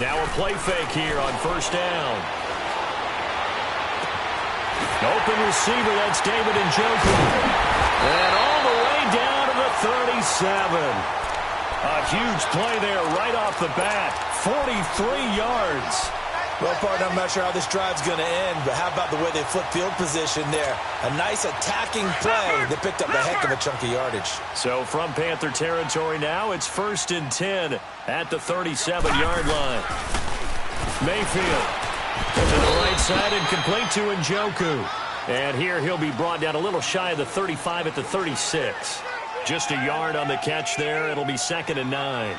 Now a play fake here on first down. Open receiver, that's David Njoku. And all the way down to the 37. A huge play there right off the bat. 43 yards. Well, partner, I'm not sure how this drive's going to end, but how about the way they flip field position there? A nice attacking play that picked up a heck of a chunk of yardage. So from Panther territory now, it's 1st and 10 at the 37-yard line. Mayfield to the right side and complete to Njoku. And here he'll be brought down a little shy of the 35 at the 36. Just a yard on the catch there. It'll be 2nd and 9.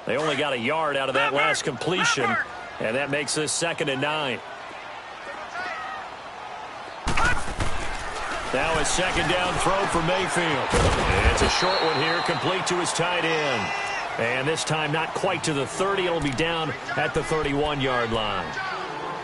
They only got a yard out of that last completion, and that makes this 2nd and 9. Now a second down throw for Mayfield. It's a short one here, complete to his tight end. And this time not quite to the 30. It'll be down at the 31-yard line.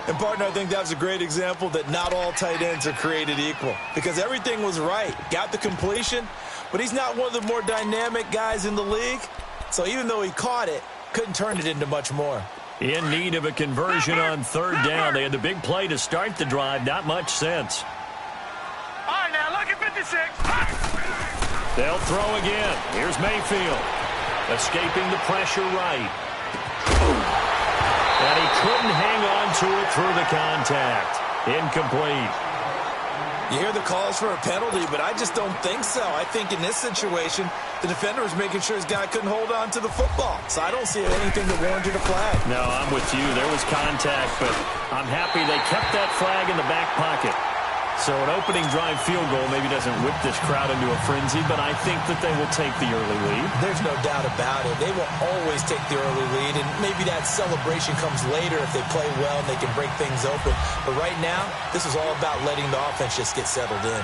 And, partner, I think that's a great example that not all tight ends are created equal, because everything was right. Got the completion, but he's not one of the more dynamic guys in the league. So even though he caught it, couldn't turn it into much more. In need of a conversion on 3rd down. They had the big play to start the drive. Not much sense. All right, now look at 56. They'll throw again. Here's Mayfield. Escaping the pressure right. And he couldn't hang on to it through the contact. Incomplete. You hear the calls for a penalty, but I just don't think so. I think in this situation, the defender was making sure his guy couldn't hold on to the football. So I don't see anything that warranted a flag. No, I'm with you. There was contact, but I'm happy they kept that flag in the back pocket. So an opening drive field goal maybe doesn't whip this crowd into a frenzy, but I think that they will take the early lead. There's no doubt about it. They will always take the early lead, and maybe that celebration comes later if they play well and they can break things open. But right now, this is all about letting the offense just get settled in.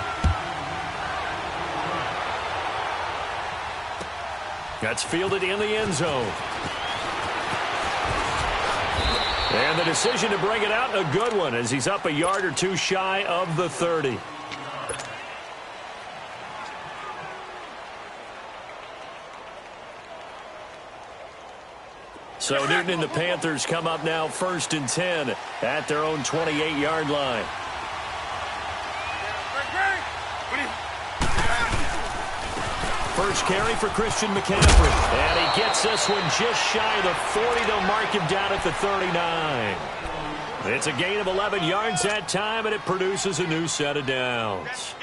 That's fielded in the end zone. And the decision to bring it out, a good one, as he's up a yard or two shy of the 30. So Newton and the Panthers come up now 1st and 10 at their own 28-yard line. First carry for Christian McCaffrey. And he gets this one just shy of the 40. They'll mark him down at the 39. It's a gain of 11 yards that time, and it produces a new set of downs.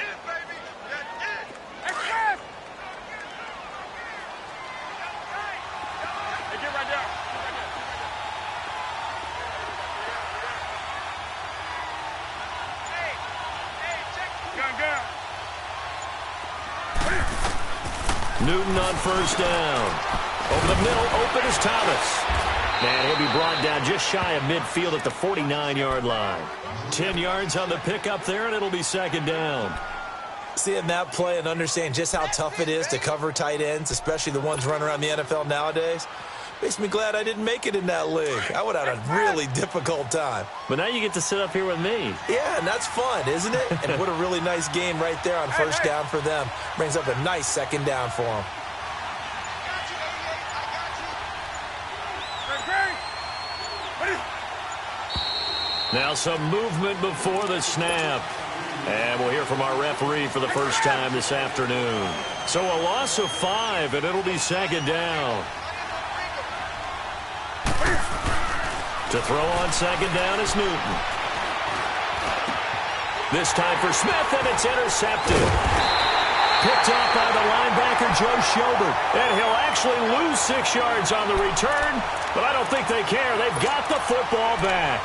Newton on first down. Over the middle, open is Thomas. And he'll be brought down just shy of midfield at the 49-yard line. 10 yards on the pickup there, and it'll be 2nd down. Seeing that play and understanding just how tough it is to cover tight ends, especially the ones running around the NFL nowadays, makes me glad I didn't make it in that league. I would have had a really difficult time. But now you get to sit up here with me. Yeah, and that's fun, isn't it? And what a really nice game right there on first down for them. Brings up a nice 2nd down for them. Now some movement before the snap. And we'll hear from our referee for the first time this afternoon. So a loss of 5, and it'll be 2nd down. To throw on 2nd down is Newton. This time for Smith, and it's intercepted. Picked up by the linebacker, Joe Schobert. And he'll actually lose 6 yards on the return, but I don't think they care. They've got the football back.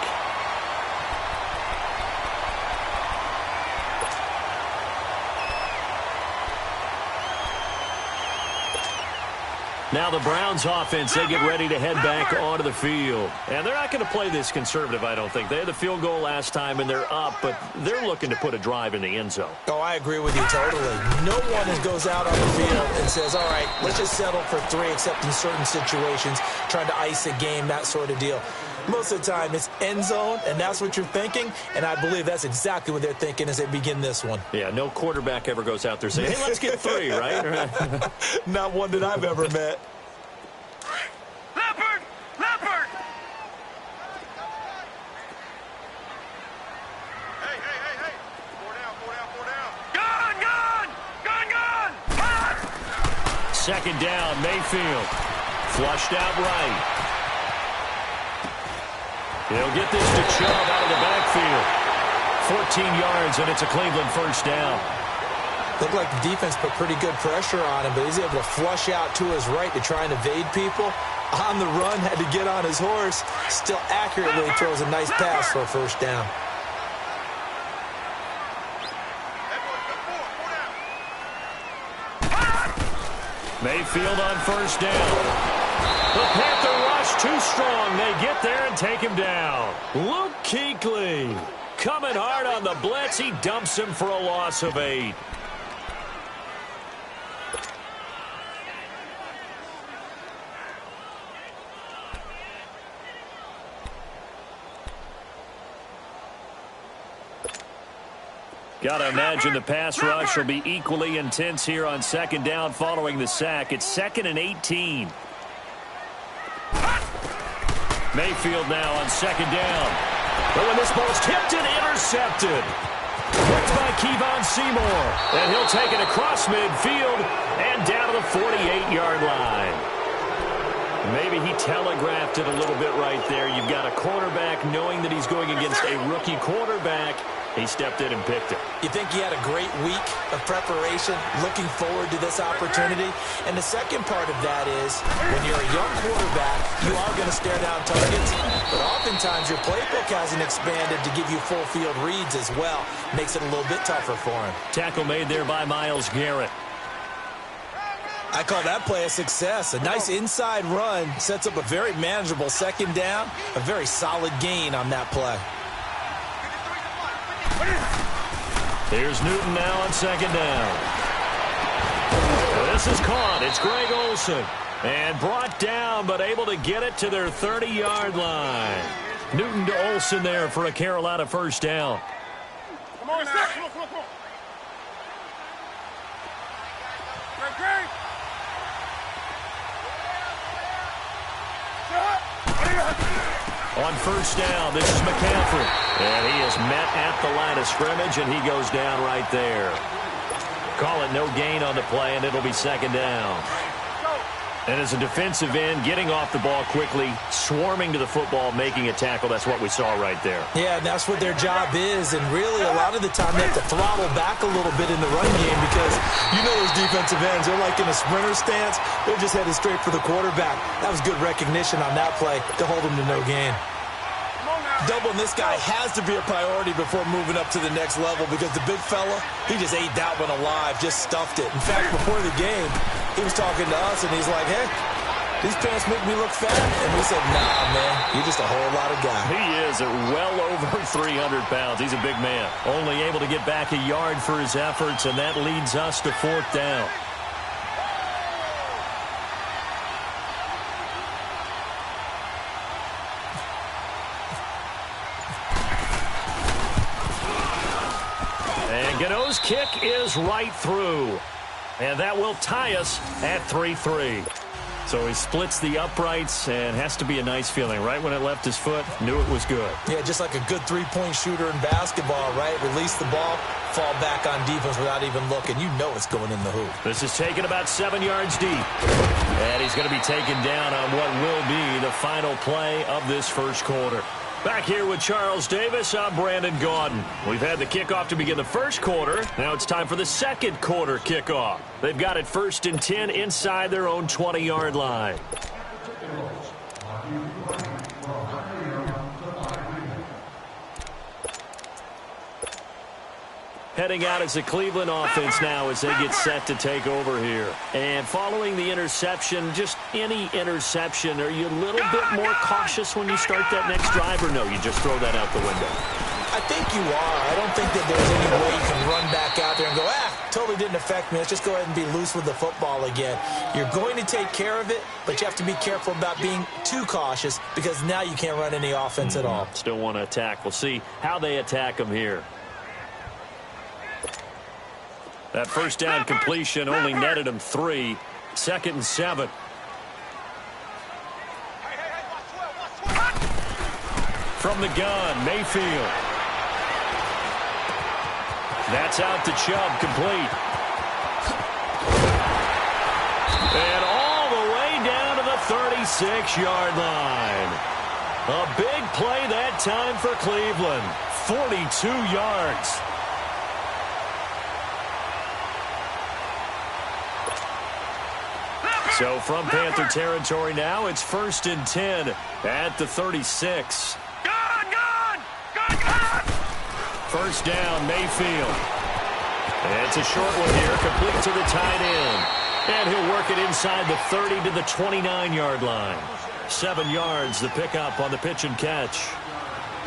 Now the Browns offense, they get ready to head back onto the field. And they're not going to play this conservative, I don't think. They had the field goal last time, and they're up, but they're looking to put a drive in the end zone. Oh, I agree with you totally. No one goes out on the field and says, all right, let's just settle for 3, except in certain situations, trying to ice a game, that sort of deal. Most of the time, it's end zone, and that's what you're thinking, and I believe that's exactly what they're thinking as they begin this one. Yeah, no quarterback ever goes out there saying, hey, let's get 3, right? Not one that I've ever met. Leopard! Leopard! Hey, hey, hey, hey! 4 down, 4 down, 4 down. Gun, gun! Gun, gun! Gun! Second down, Mayfield. Flushed out right. He'll get this to Chubb out of the backfield. 14 yards, and it's a Cleveland first down. Looked like the defense put pretty good pressure on him, but he's able to flush out to his right to try and evade people. On the run, had to get on his horse. Still accurately throws a nice pass for a first down. Mayfield on first down. The Panther rush too strong. They get there and take him down. Luke Kuechly coming hard on the blitz. He dumps him for a loss of 8. Got to imagine the pass rush will be equally intense here on second down following the sack. It's 2nd and 18. Mayfield now on second down. But when this ball's tipped and intercepted. Picked by Kevon Seymour. And he'll take it across midfield and down to the 48-yard line. Maybe he telegraphed it a little bit right there. You've got a quarterback knowing that he's going against a rookie quarterback. He stepped in and picked it. You think he had a great week of preparation, looking forward to this opportunity? And the second part of that is, when you're a young quarterback, you are going to stare down targets, but oftentimes your playbook hasn't expanded to give you full field reads as well. Makes it a little bit tougher for him. Tackle made there by Myles Garrett. I call that play a success. A nice inside run sets up a very manageable second down, a very solid gain on that play. Here's Newton now on second down. This is caught. It's Greg Olsen. And brought down, but able to get it to their 30-yard line. Newton to Olsen there for a Carolina first down. Come on, come on, come on, come on. Great, great. On first down, this is McCaffrey. And he is met at the line of scrimmage, and he goes down right there. Call it no gain on the play, and it'll be second down. And as a defensive end, getting off the ball quickly, swarming to the football, making a tackle, that's what we saw right there. Yeah, and that's what their job is. And really, a lot of the time, they have to throttle back a little bit in the run game because you know those defensive ends, they're like in a sprinter stance. They're just headed straight for the quarterback. That was good recognition on that play to hold him to no gain. Doubling this guy has to be a priority before moving up to the next level because the big fella, he just ate that one alive, just stuffed it. In fact, before the game, he was talking to us, and he's like, hey, these pants make me look fat. And we said, nah, man, you're just a whole lot of guy. He is at well over 300 pounds. He's a big man. Only able to get back a yard for his efforts, and that leads us to fourth down. Gano's kick is right through. And that will tie us at 3-3. So he splits the uprights and has to be a nice feeling. Right when it left his foot, knew it was good. Yeah, just like a good three-point shooter in basketball, right? Release the ball, fall back on defense without even looking. You know it's going in the hoop. This is taken about 7 yards deep. And he's going to be taken down on what will be the final play of this first quarter. Back here with Charles Davis, I'm Brandon Gaudin. We've had the kickoff to begin the first quarter. Now it's time for the second quarter kickoff. They've got it 1st and 10 inside their own 20-yard line. Heading out as the Cleveland offense now as they get set to take over here. And following the interception, just any interception, are you a little bit more cautious when you start that next drive, or no, you just throw that out the window? I think you are. I don't think that there's any way you can run back out there and go, totally didn't affect me. Let's just go ahead and be loose with the football again. You're going to take care of it, but you have to be careful about being too cautious because now you can't run any offense at all. Still want to attack. We'll see how they attack them here. That first down completion only netted him 3. 2nd and 7. From the gun, Mayfield. That's out to Chubb, complete. And all the way down to the 36-yard line. A big play that time for Cleveland. 42 yards. So from Panther territory now, it's 1st and 10 at the 36. First down, Mayfield. It's a short one here, complete to the tight end. And he'll work it inside the 30 to the 29-yard line. 7 yards, the pickup on the pitch and catch.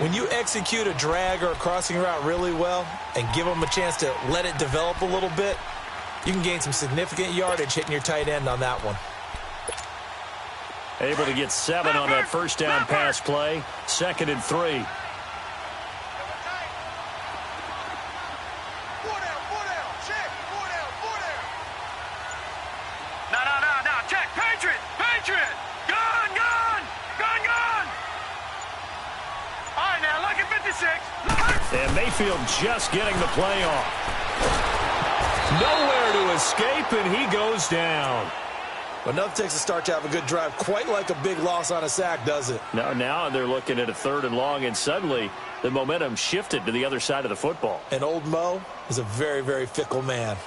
When you execute a drag or a crossing route really well and give them a chance to let it develop a little bit, you can gain some significant yardage hitting your tight end on that one. Able to get 7 on that first down pass play. 2nd and 3. And Mayfield just getting the play off. Nowhere to escape, and he goes down. Enough takes a start to have a good drive. Quite like a big loss on a sack, does it? Now they're looking at a 3rd and long, and suddenly the momentum shifted to the other side of the football. And old Mo is a very, very fickle man.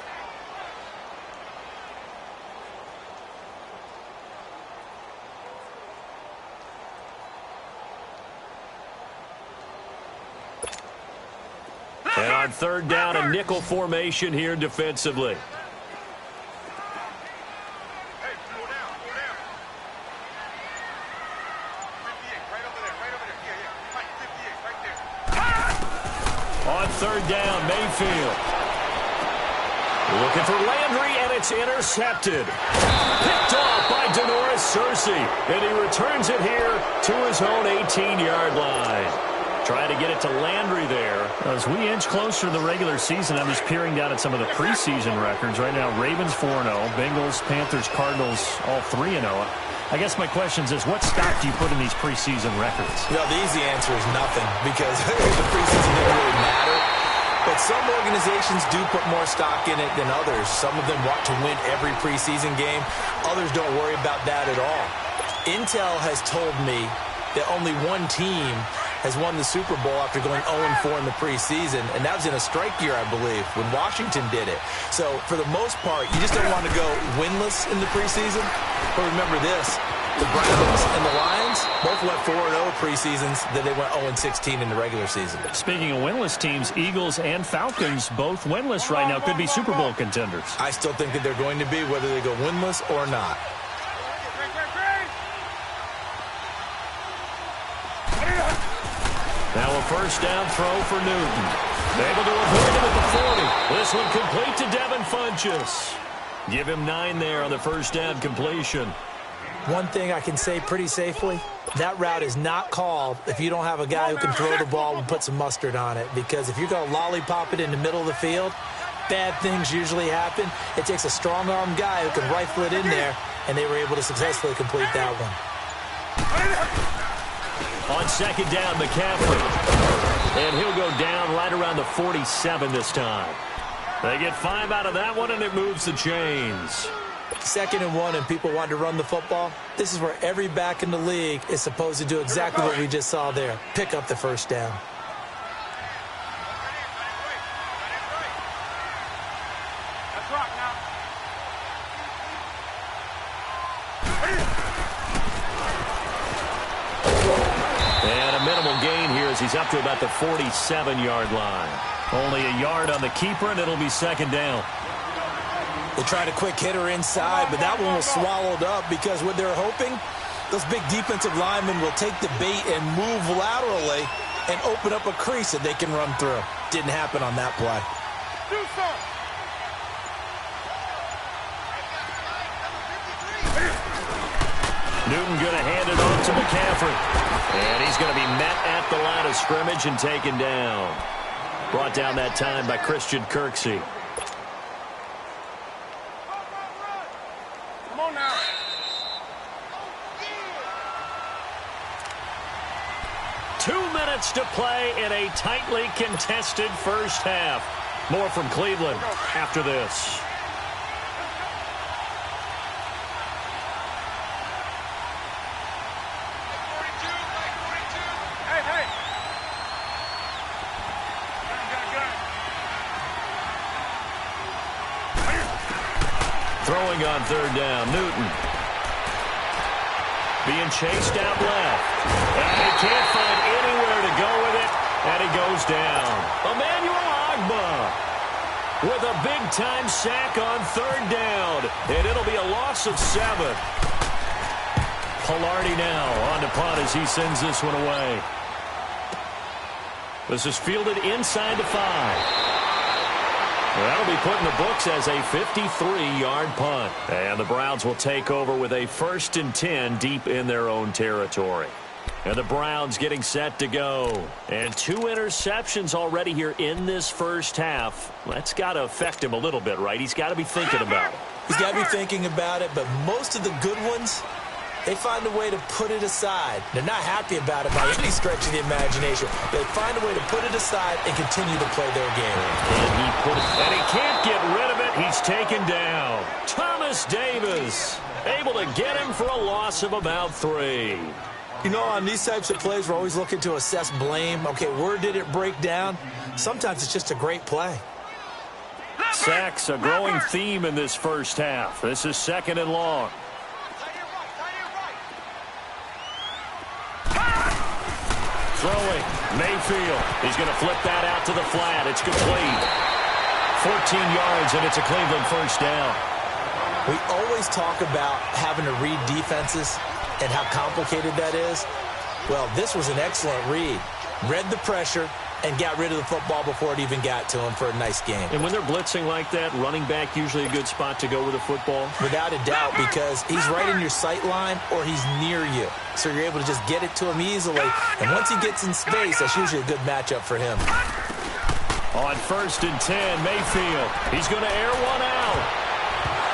And on 3rd down, a nickel formation here defensively. On 3rd down, Mayfield. Looking for Landry, and it's intercepted. Picked off by Denoris Searcy, and he returns it here to his own 18-yard line. Trying to get it to Landry there. As we inch closer to the regular season, I'm just peering down at some of the preseason records. Right now, Ravens 4-0, Bengals, Panthers, Cardinals, all 3-0. I guess my question is, what stock do you put in these preseason records? No, the easy answer is nothing, because the preseason doesn't really matter. But some organizations do put more stock in it than others. Some of them want to win every preseason game. Others don't worry about that at all. Intel has told me that only one team has won the Super Bowl after going 0-4 in the preseason, and that was in a strike year, I believe, when Washington did it. So, for the most part, you just don't want to go winless in the preseason. But remember this, the Browns and the Lions both went 4-0 preseasons, then they went 0-16 in the regular season. Speaking of winless teams, Eagles and Falcons both winless right now, could be Super Bowl contenders. I still think that they're going to be, whether they go winless or not. Now a first down throw for Newton. Able to avoid him at the 40. This one complete to Devin Funchess. Give him 9 there on the first down completion. One thing I can say pretty safely, that route is not called if you don't have a guy who can throw the ball and put some mustard on it. Because if you're going to lollipop it in the middle of the field, bad things usually happen. It takes a strong-arm guy who can rifle it in there, and they were able to successfully complete that one. On second down, McCaffrey. And he'll go down right around the 47 this time. They get 5 out of that one, and it moves the chains. 2nd and 1, and people want to run the football. This is where every back in the league is supposed to do exactly what we just saw there. Pick up the first down. And a minimal gain here as he's up to about the 47-yard line. Only a yard on the keeper, and it'll be second down. They tried a quick hitter inside, but that one was swallowed up because what they're hoping, those big defensive linemen will take the bait and move laterally and open up a crease that they can run through. Didn't happen on that play. Newton going to hand it off to McCaffrey. And he's going to be met at the line of scrimmage and taken down. Brought down that time by Christian Kirksey. Come on now. 2 minutes to play in a tightly contested first half. More from Cleveland after this. Throwing on third down, Newton. Being chased out left. And he can't find anywhere to go with it, and he goes down. Emmanuel Ogbah with a big-time sack on third down, and it'll be a loss of 7. Pilardi now on to punt as he sends this one away. This is fielded inside the 5. That'll be put in the books as a 53-yard punt. And the Browns will take over with a 1st and 10 deep in their own territory. And the Browns getting set to go. And 2 interceptions already here in this first half. That's got to affect him a little bit, right? He's got to be thinking about it. He's got to be thinking about it, but most of the good ones, they find a way to put it aside. They're not happy about it by any stretch of the imagination. They find a way to put it aside and continue to play their game. And he can't get rid of it. He's taken down. Thomas Davis able to get him for a loss of about 3. You know, on these types of plays, we're always looking to assess blame. Okay, where did it break down? Sometimes it's just a great play. Sacks, a growing theme in this first half. This is 2nd and long. Throwing, Mayfield. He's going to flip that out to the flat. It's complete. 14 yards, and it's a Cleveland first down. We always talk about having to read defenses and how complicated that is. Well, this was an excellent read. Read the pressure and got rid of the football before it even got to him for a nice game. And when they're blitzing like that, running back usually a good spot to go with the football? Without a doubt, because he's right in your sight line or he's near you. So you're able to just get it to him easily. And once he gets in space, that's usually a good matchup for him. On 1st and 10, Mayfield. He's going to air one out.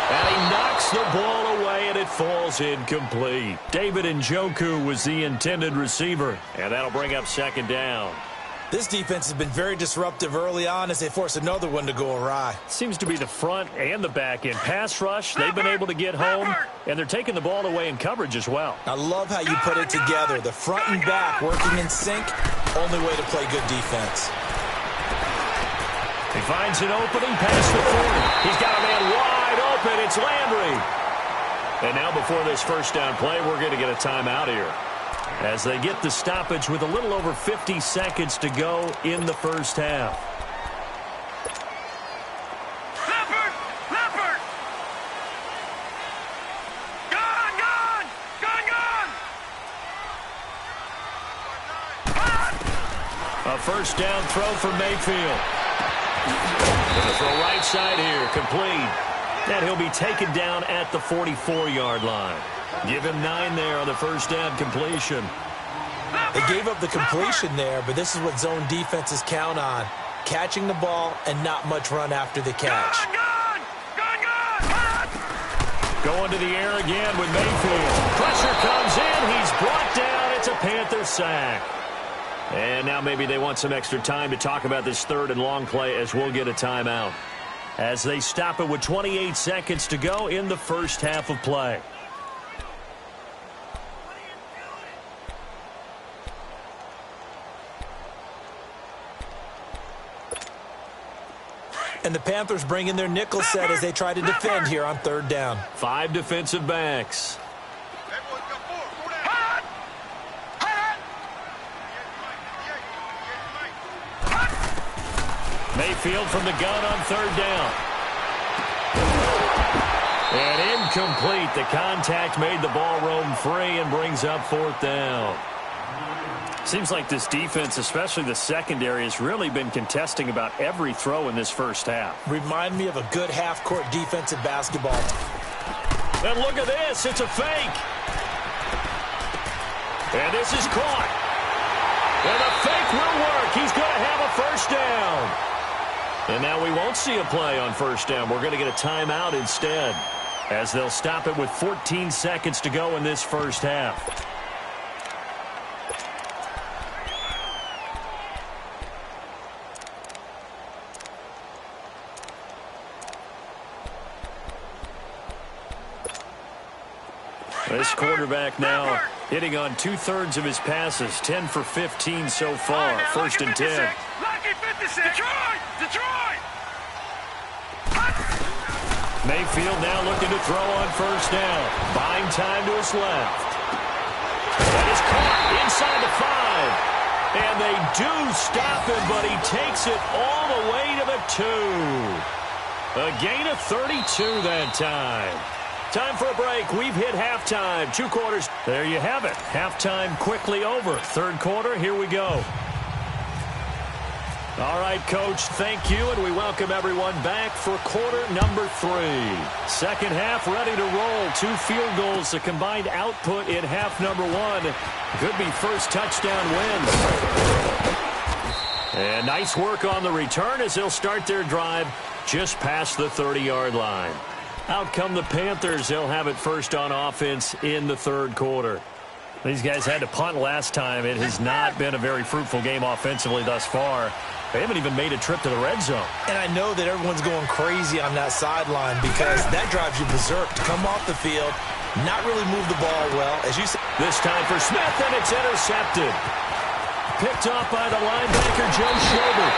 And he knocks the ball away, and it falls incomplete. David Njoku was the intended receiver. And that'll bring up 2nd down. This defense has been very disruptive early on as they force another one to go awry. Seems to be the front and the back end. Pass rush, they've been able to get home, and they're taking the ball away in coverage as well. I love how you put it together. The front and back working in sync, only way to play good defense. He finds an opening past the 40. He's got a man wide open. It's Landry. And now before this first down play, we're going to get a timeout here, as they get the stoppage with a little over 50 seconds to go in the first half. Leopard! Gone! A first down throw for Mayfield. Going to throw right side here, complete. And he'll be taken down at the 44-yard line. Give him 9 there on the first down completion. They gave up the completion there, but this is what zone defenses count on. Catching the ball and not much run after the catch. Going to the air again with Mayfield. Pressure comes in. He's brought down. It's a Panther sack. And now maybe they want some extra time to talk about this 3rd and long play, as we'll get a timeout, as they stop it with 28 seconds to go in the first half of play. And the Panthers bring in their nickel set as they try to defend here on 3rd down. 5 defensive backs. Mayfield from the gun on 3rd down. And incomplete. The contact made the ball roam free and brings up 4th down. Seems like this defense, especially the secondary, has really been contesting about every throw in this first half. Remind me of a good half-court defensive basketball. And look at this. It's a fake. And this is caught. And the fake will work. He's going to have a first down. And now we won't see a play on first down. We're going to get a timeout instead, as they'll stop it with 14 seconds to go in this first half. This quarterback now hitting on 2/3 of his passes, 10 for 15 so far. First and 10. Lucky 56. Detroit! Mayfield now looking to throw on first down. Buying time to his left. That is caught inside the 5. And they do stop him, but he takes it all the way to the 2. A gain of 32 that time. Time for a break. We've hit halftime. 2 quarters. There you have it. Halftime quickly over. Third quarter, here we go. All right, Coach, thank you, and we welcome everyone back for quarter number 3. Second half ready to roll. 2 field goals, the combined output in half number 1. Could be first touchdown win. And nice work on the return as they'll start their drive just past the 30-yard line. Out come the Panthers. They'll have it first on offense in the third quarter. These guys had to punt last time. It has not been a very fruitful game offensively thus far. They haven't even made a trip to the red zone. And I know that everyone's going crazy on that sideline because that drives you berserk to come off the field, not really move the ball well. As you said, this time for Smith, and it's intercepted. Picked off by the linebacker, Joe Schobert.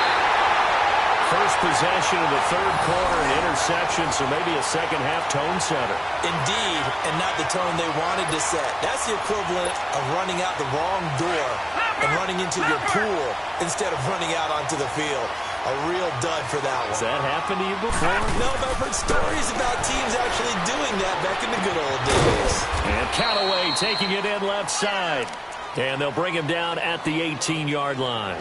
First possession of the third quarter, an interception, so maybe a second-half tone setter. Indeed, and not the tone they wanted to set. That's the equivalent of running out the wrong door and running into your pool instead of running out onto the field. A real dud for that one. Has that happened to you before? No, but I've heard stories about teams actually doing that back in the good old days. And Callaway taking it in left side. And they'll bring him down at the 18-yard line.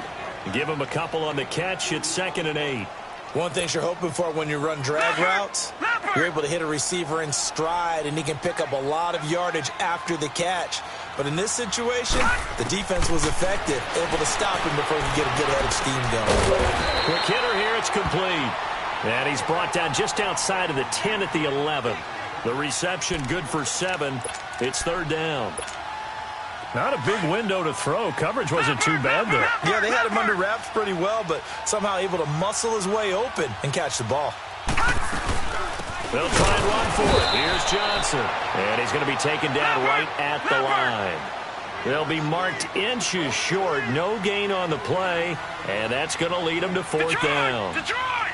Give him a couple on the catch. It's 2nd and 8. One thing you're hoping for when you run drag routes, you're able to hit a receiver in stride, and he can pick up a lot of yardage after the catch. But in this situation, the defense was effective, able to stop him before he could get a good head of steam going. Quick hitter here. It's complete. And he's brought down just outside of the 10 at the 11. The reception good for 7. It's 3rd down. Not a big window to throw. Coverage wasn't too bad there. Yeah, they had him under wraps pretty well, but somehow able to muscle his way open and catch the ball. They'll try and run for it. Here's Johnson. And he's going to be taken down right at the line. They'll be marked inches short. No gain on the play, and that's going to lead them to 4th down. Detroit!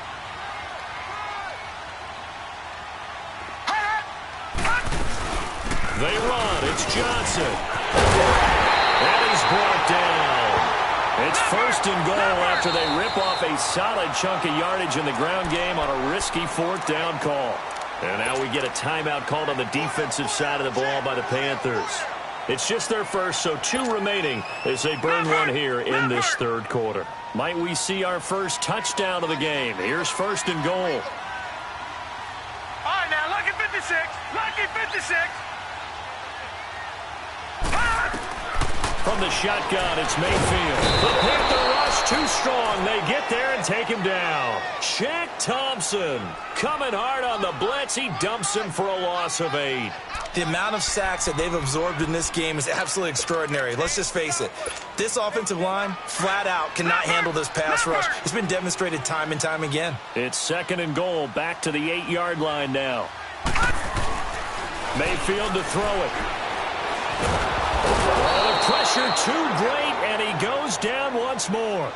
They run. It's Johnson. And he's brought down. It's 1st and goal after they rip off a solid chunk of yardage in the ground game on a risky 4th down call. And now we get a timeout called on the defensive side of the ball by the Panthers. It's just their first, so 2 remaining as they burn one here in this third quarter. Might we see our first touchdown of the game? Here's 1st and goal. All right, now, lucky 56. Lucky 56. From the shotgun, it's Mayfield. The Panther rush too strong. They get there and take him down. Shaq Thompson coming hard on the blitz. He dumps him for a loss of 8. The amount of sacks that they've absorbed in this game is absolutely extraordinary. Let's just face it. This offensive line, flat out, cannot handle this pass rush. It's been demonstrated time and time again. It's 2nd and goal. Back to the 8-yard line now. Mayfield to throw it. Pressure too great, and he goes down once more.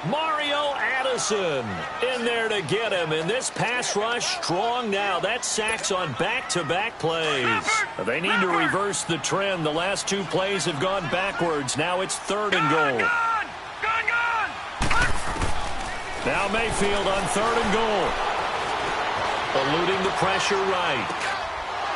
Mario Addison in there to get him, and this pass rush strong now. That's sacks on back-to-back plays. They need to reverse the trend. The last 2 plays have gone backwards. Now it's 3rd and goal. Gone! Now Mayfield on 3rd and goal. Eluding the pressure right.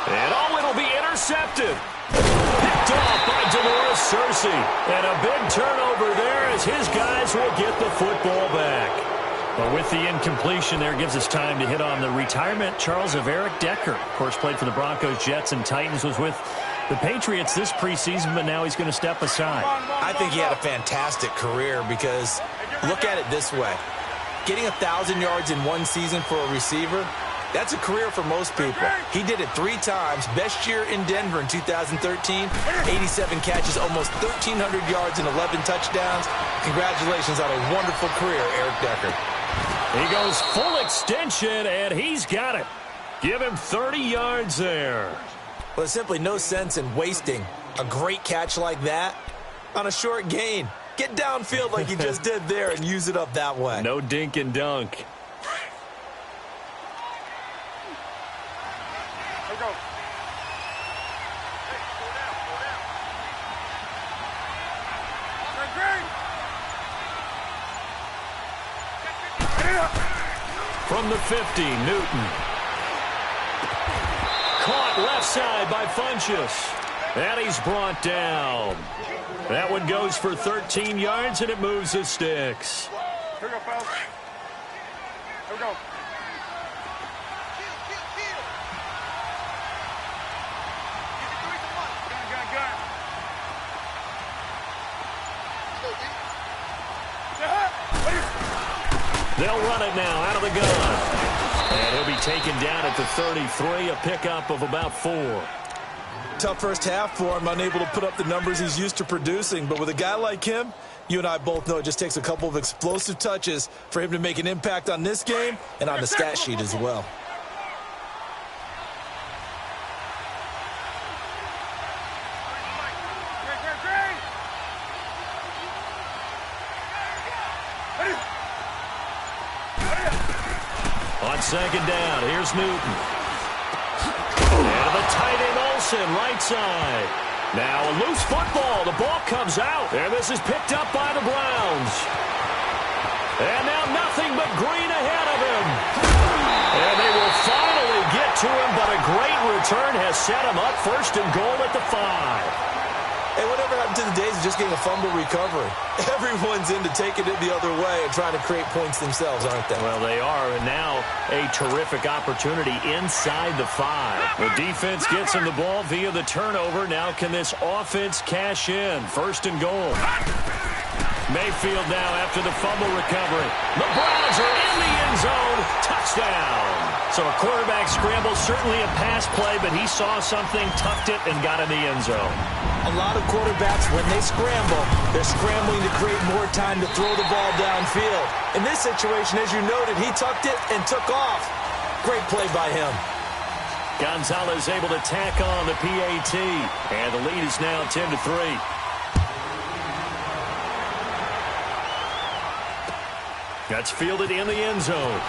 And it'll be intercepted. Picked off by Dolores Searcy. And a big turnover there as his guys will get the football back. Well, with the incompletion there, gives us time to hit on the retirement Charles of Eric Decker. Of course, played for the Broncos, Jets, and Titans, was with the Patriots this preseason, but now he's going to step aside. I think he had a fantastic career because look at it this way. Getting 1,000 yards in one season for a receiver, that's a career for most people. He did it 3 times. Best year in Denver in 2013, 87 catches, almost 1,300 yards and 11 touchdowns. Congratulations on a wonderful career, Eric Decker. He goes full extension, and he's got it. Give him 30 yards there. Well, there's simply no sense in wasting a great catch like that on a short gain. Get downfield like he just did there and use it up that way. No dink and dunk. Here we go. Hey, slow down, slow down. From the 50, Newton. Caught left side by Funchess. And he's brought down. That one goes for 13 yards, and it moves the sticks. Here we go, fellas. Here we go. They'll run it now out of the gun. And he'll be taken down at the 33, a pickup of about 4. Tough first half for him, unable to put up the numbers he's used to producing. But with a guy like him, you and I both know it just takes a couple of explosive touches for him to make an impact on this game and on the stat sheet as well. On second down, here's Newton. And the tight end Olsen, right side. Now a loose football. The ball comes out. And this is picked up by the Browns. And now nothing but green ahead of him. And they will finally get to him, but a great return has set him up first and goal at the 5. Hey, whatever happened to the days of just getting a fumble recovery? Everyone's into taking it the other way and trying to create points themselves, aren't they? Well, they are, and now a terrific opportunity inside the 5. The defense gets him the ball via the turnover. Now can this offense cash in? First and goal. Mayfield now after the fumble recovery. The Browns are in the end zone. Touchdown. So a quarterback scramble, certainly a pass play, but he saw something, tucked it, and got in the end zone. A lot of quarterbacks, when they scramble, they're scrambling to create more time to throw the ball downfield. In this situation, as you noted, he tucked it and took off. Great play by him. Gonzalez able to tack on the PAT, and the lead is now 10-3. That's fielded in the end zone.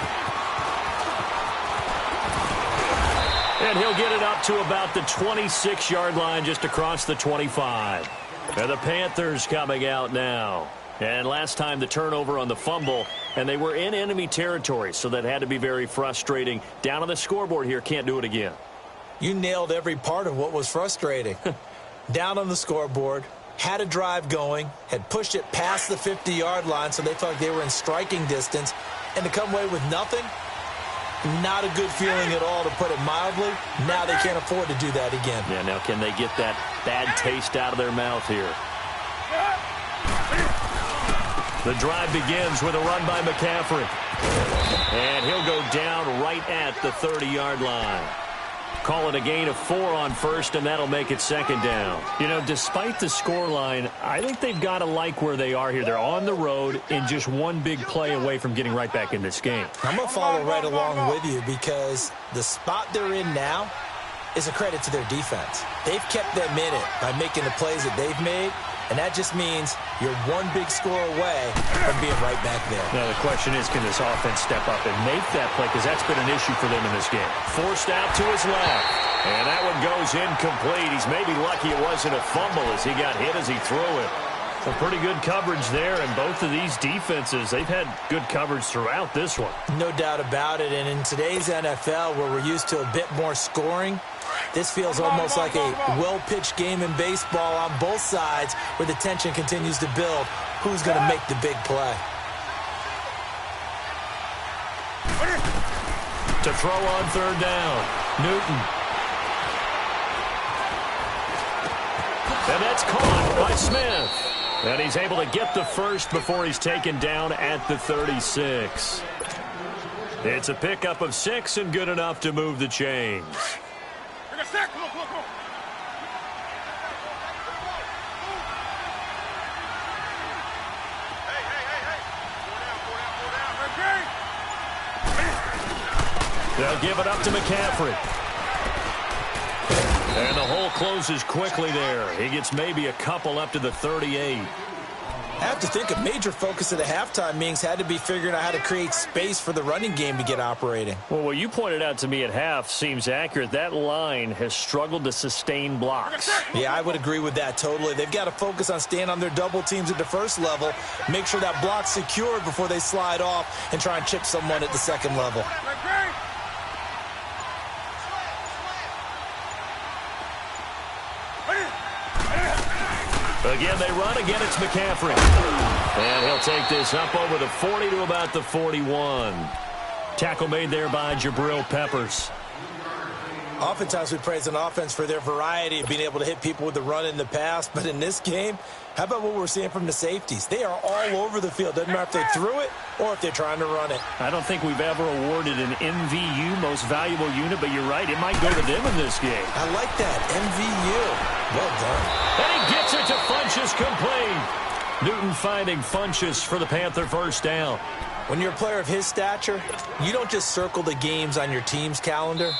And he'll get it up to about the 26-yard line, just across the 25. And the Panthers coming out now. And last time the turnover on the fumble, and they were in enemy territory, so that had to be very frustrating. Down on the scoreboard here, can't do it again. You nailed every part of what was frustrating. Down on the scoreboard, had a drive going, had pushed it past the 50-yard line, so they thought they were in striking distance, and to come away with nothing, not a good feeling at all, to put it mildly. Now they can't afford to do that again. Yeah, now can they get that bad taste out of their mouth here? The drive begins with a run by McCaffrey. And he'll go down right at the 30-yard line. Call it a gain of 4 on first, and that'll make it second down. You know, despite the scoreline, I think they've got to like where they are here. They're on the road and just one big play away from getting right back in this game. I'm going to follow right along with you because the spot they're in now is a credit to their defense. They've kept them in it by making the plays that they've made, and that just means you're one big score away from being right back there. Now, the question is, can this offense step up and make that play? Because that's been an issue for them in this game. Forced out to his left. And that one goes incomplete. He's maybe lucky it wasn't a fumble as he got hit as he threw it. Some pretty good coverage there, and both of these defenses, they've had good coverage throughout this one. No doubt about it, and in today's NFL, where we're used to a bit more scoring, this feels almost like a well-pitched game in baseball on both sides where the tension continues to build. Who's going to make the big play? To throw on third down, Newton. And that's caught by Smith. And he's able to get the first before he's taken down at the 36. It's a pickup of 6 and good enough to move the chains. They'll give it up to McCaffrey. And the hole closes quickly there. He gets maybe a couple up to the 38. I have to think a major focus of the halftime meetings had to be figuring out how to create space for the running game to get operating. Well, what you pointed out to me at half seems accurate. That line has struggled to sustain blocks. Yeah, I would agree with that totally. They've got to focus on staying on their double teams at the first level, make sure that block's secured before they slide off and try and chip someone at the second level. Again, they run. Again, it's McCaffrey. And he'll take this up over the 40 to about the 41. Tackle made there by Jabril Peppers. Oftentimes we praise an offense for their variety of being able to hit people with the run in the past. But in this game, how about what we're seeing from the safeties? They are all over the field. Doesn't matter if they threw it or if they're trying to run it. I don't think we've ever awarded an MVU, most valuable unit, but you're right. It might go to them in this game. I like that. MVU. Well done. And he gets it to Funchess complete. Newton finding Funchess for the Panther first down. When you're a player of his stature, you don't just circle the games on your team's calendar.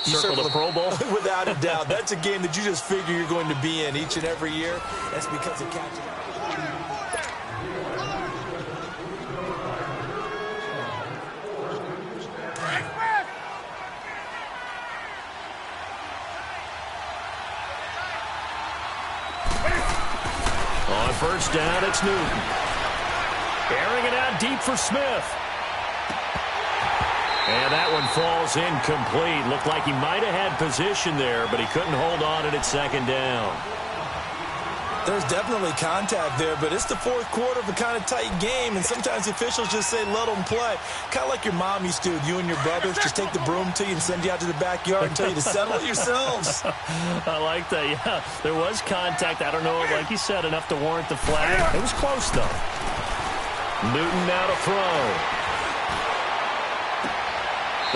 You circle the Pro Bowl? Without a doubt. That's a game that you just figure you're going to be in each and every year. That's because of catching. On first down, it's Newton. Airing it out deep for Smith. And that one falls incomplete. Looked like he might have had position there, but he couldn't hold on at second down. There's definitely contact there, but it's the fourth quarter of a kind of tight game, and sometimes officials just say, let them play. Kind of like your mom used to with you and your brothers. Just take the broom to you and send you out to the backyard and tell you to settle it yourselves. I like that, yeah. There was contact. I don't know, like you said, enough to warrant the flag. It was close, though. Newton now to throw.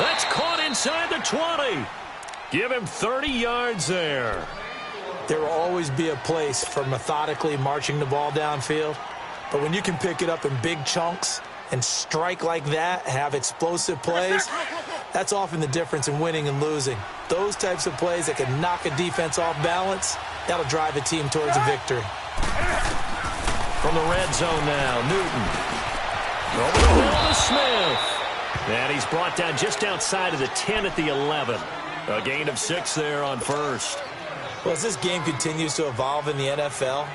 That's caught inside the 20. Give him 30 yards there. There will always be a place for methodically marching the ball downfield. But when you can pick it up in big chunks and strike like that, have explosive plays, that's often the difference in winning and losing. Those types of plays that can knock a defense off balance, that'll drive a team towards a victory. From the red zone now, Newton. Over the middle to Smith. And he's brought down just outside of the 10 at the 11. A gain of 6 there on first. Well, as this game continues to evolve in the NFL,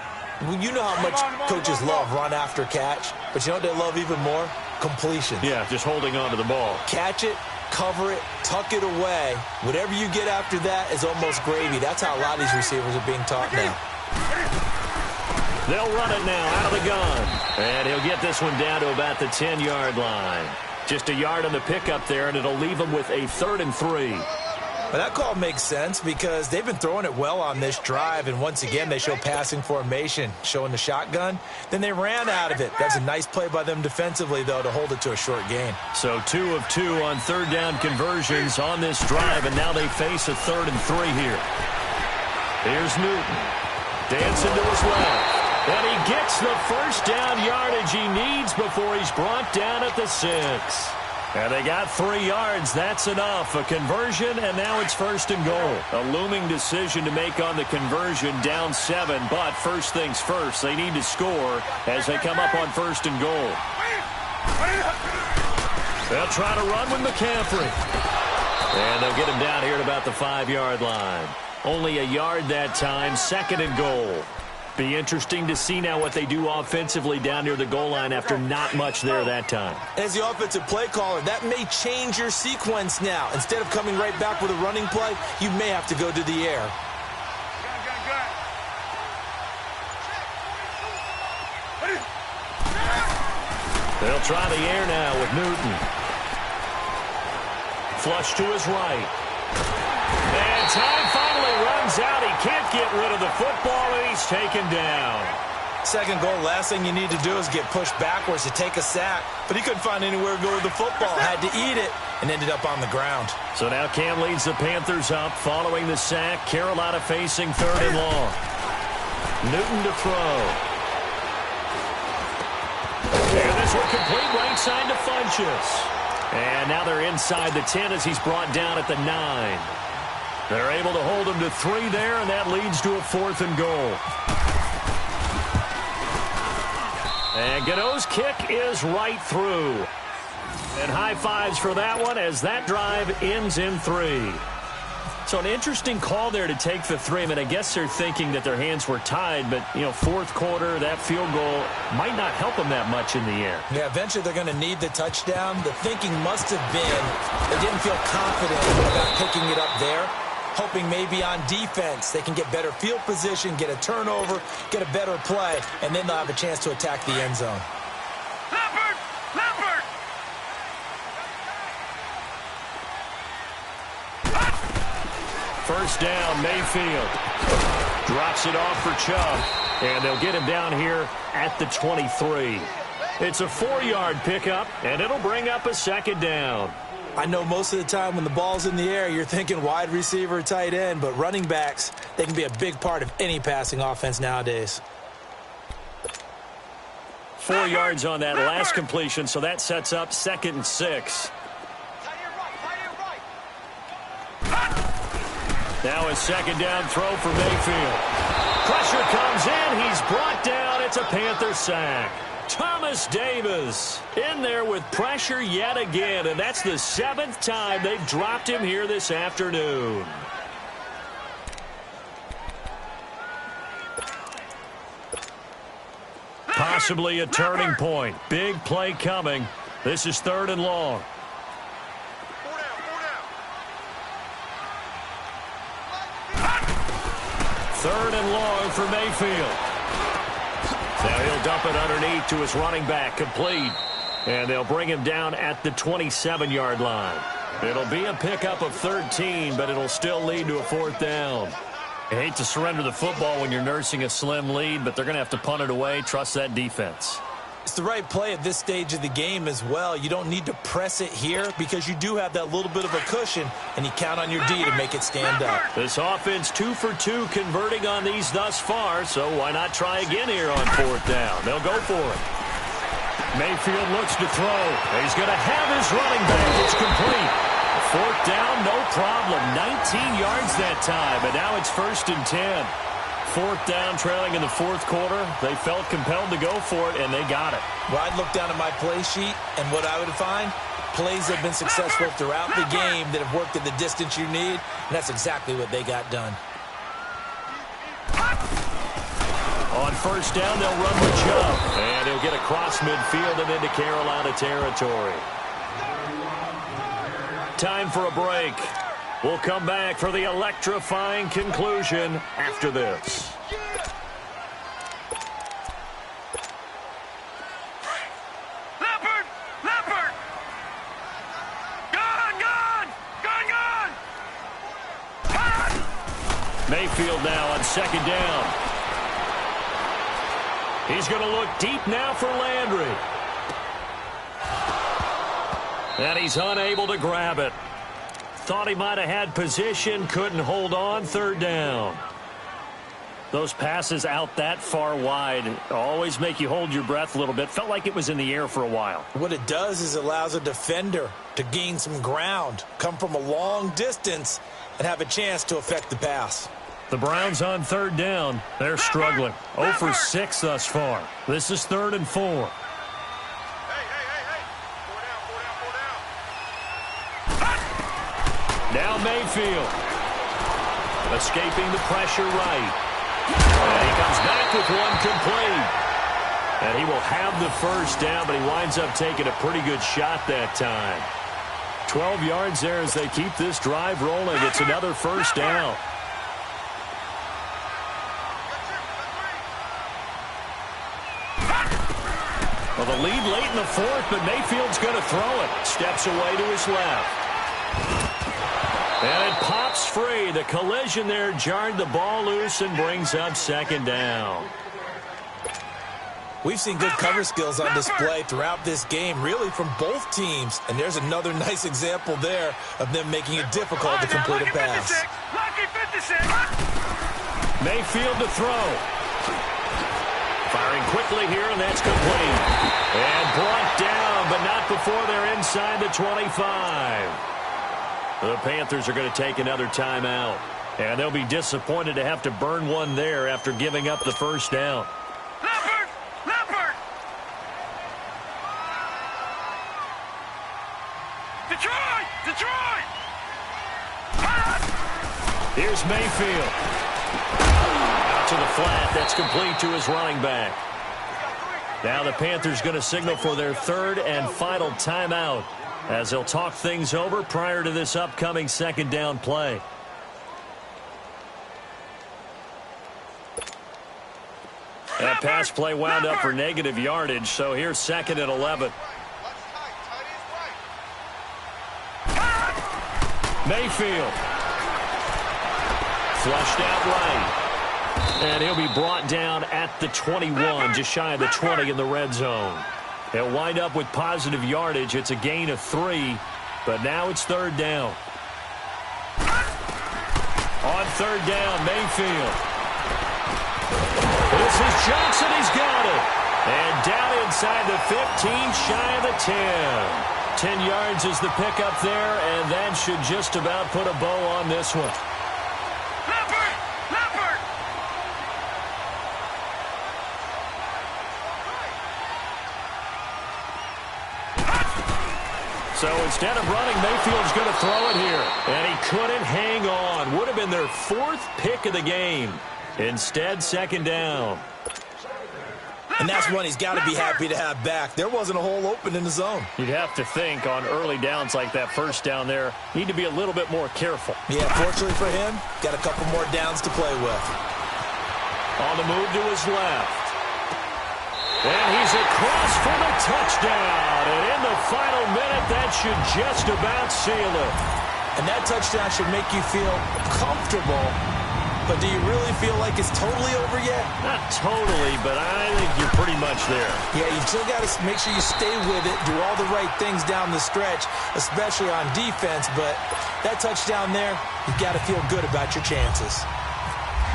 you know how much coaches love run after catch, but you know what they love even more? Completion. Yeah, just holding on to the ball. Catch it, cover it, tuck it away. Whatever you get after that is almost gravy. That's how a lot of these receivers are being taught now. They'll run it now out of the gun. And he'll get this one down to about the 10-yard line. Just a yard on the pickup there, and it'll leave him with a 3rd and 3. Well, that call makes sense because they've been throwing it well on this drive, and once again they show passing formation, showing the shotgun. Then they ran out of it. That's a nice play by them defensively, though, to hold it to a short gain. So 2 of 2 on third down conversions on this drive, and now they face a 3rd and 3 here. Here's Newton. Dancing to his left. And he gets the first down yardage he needs before he's brought down at the 6. And they got 3 yards. That's enough. A conversion, and now it's 1st and goal. A looming decision to make on the conversion, down 7. But first things first, they need to score as they come up on 1st and goal. They'll try to run with McCaffrey. And they'll get him down here at about the 5-yard line. Only a yard that time, 2nd and goal. Be interesting to see now what they do offensively down near the goal line after not much there that time. As the offensive play caller, that may change your sequence now. Instead of coming right back with a running play, you may have to go to the air. They'll try the air now with Newton. Flush to his right. And time finally runs out. He can't get rid of the football, and he's taken down. Second goal, last thing you need to do is get pushed backwards to take a sack. But he couldn't find anywhere to go with the football. Had to eat it and ended up on the ground. So now Cam leads the Panthers up following the sack. Carolina facing 3rd and long. Newton to throw. And this one complete right side to Funchess. And now they're inside the 10 as he's brought down at the 9. They're able to hold him to 3 there, and that leads to a 4th and goal. And Gano's kick is right through. And high fives for that one as that drive ends in 3. So an interesting call there to take the 3. I mean, I guess they're thinking that their hands were tied, but, you know, 4th quarter, that field goal might not help them that much in the air. Yeah, eventually they're going to need the touchdown. The thinking must have been they didn't feel confident about picking it up there, hoping maybe on defense they can get better field position, get a turnover, get a better play, and then they'll have a chance to attack the end zone. Leopard! Leopard! First down, Mayfield. Drops it off for Chubb. And they'll get him down here at the 23. It's a 4-yard pickup, and it'll bring up a 2nd down. I know most of the time when the ball's in the air, you're thinking wide receiver, tight end, but running backs, they can be a big part of any passing offense nowadays. 4 yards on that last completion, so that sets up 2nd and 6. Now a 2nd down throw for Mayfield. Pressure comes in. He's brought down. It's a Panther sack. Thomas Davis in there with pressure yet again, and that's the 7th time they've dropped him here this afternoon. Possibly a turning point. Big play coming. This is 3rd and long. 3rd and long for Mayfield. Now he'll dump it underneath to his running back, complete. And they'll bring him down at the 27-yard line. It'll be a pickup of 13, but it'll still lead to a 4th down. I hate to surrender the football when you're nursing a slim lead, but they're going to have to punt it away. Trust that defense. It's the right play at this stage of the game as well. You don't need to press it here because you do have that little bit of a cushion, and you count on your D to make it stand up. This offense 2 for 2 converting on these thus far, so why not try again here on 4th down? They'll go for it. Mayfield looks to throw. He's going to have his running back. It's complete. 4th down, no problem. 19 yards that time, and now it's 1st and 10. 4th down, trailing in the 4th quarter. They felt compelled to go for it, and they got it. Well, I'd look down at my play sheet, and what I would find, plays that have been successful throughout the game that have worked at the distance you need, and that's exactly what they got done. On 1st down, they'll run with Chubb, and he'll get across midfield and into Carolina territory. Time for a break. We'll come back for the electrifying conclusion after this. Leopard! Leopard! Gone! Gone! Gone! Gone! Mayfield now on 2nd down. He's going to look deep now for Landry. And he's unable to grab it. Thought he might have had position, couldn't hold on. 3rd down. Those passes out that far wide always make you hold your breath a little bit. Felt like it was in the air for a while. What it does is it allows a defender to gain some ground, come from a long distance, and have a chance to affect the pass. The Browns on 3rd down. They're struggling. 0 for 6 thus far. This is 3rd and 4. Now Mayfield. Escaping the pressure right. And he comes back with one complete. And he will have the 1st down, but he winds up taking a pretty good shot that time. 12 yards there as they keep this drive rolling. It's another 1st down. Well, the lead late in the 4th, but Mayfield's going to throw it. Steps away to his left. And it pops free. The collision there jarred the ball loose and brings up second down. We've seen good cover skills on display throughout this game, really from both teams. And there's another nice example there of them making it difficult to complete a pass. Lucky 56. Mayfield to throw. Firing quickly here, and that's complete. And brought down, but not before they're inside the 25. The Panthers are going to take another timeout. And they'll be disappointed to have to burn one there after giving up the first down. Leopard! Detroit! Here's Mayfield. Out to the flat. That's complete to his running back. Now the Panthers going to signal for their third and final timeout as they'll talk things over prior to this upcoming second down play. That pass play wound up for negative yardage, so here's second and 11. Mayfield. Flushed out right. And he'll be brought down at the 21, just shy of the 20 in the red zone. He'll wind up with positive yardage. It's a gain of 3, but now it's third down. On third down, Mayfield. This is Johnson. He's got it. And down inside the 15, shy of the 10. 10 yards is the pickup there, and that should just about put a bow on this one. Leopard! So instead of running, Mayfield's going to throw it here. And he couldn't hang on. Would have been their 4th pick of the game. Instead, second down. And that's one he's got to be happy to have back. There wasn't a hole open in the zone. You'd have to think on early downs like that first down there, need to be a little bit more careful. Yeah, fortunately for him, got a couple more downs to play with. On the move to his left. And he's across for the touchdown. And in the final minute, that should just about seal it. And that touchdown should make you feel comfortable. But do you really feel like it's totally over yet? Not totally, but I think you're pretty much there. Yeah, you still got to make sure you stay with it, do all the right things down the stretch, especially on defense. But that touchdown there, you've got to feel good about your chances.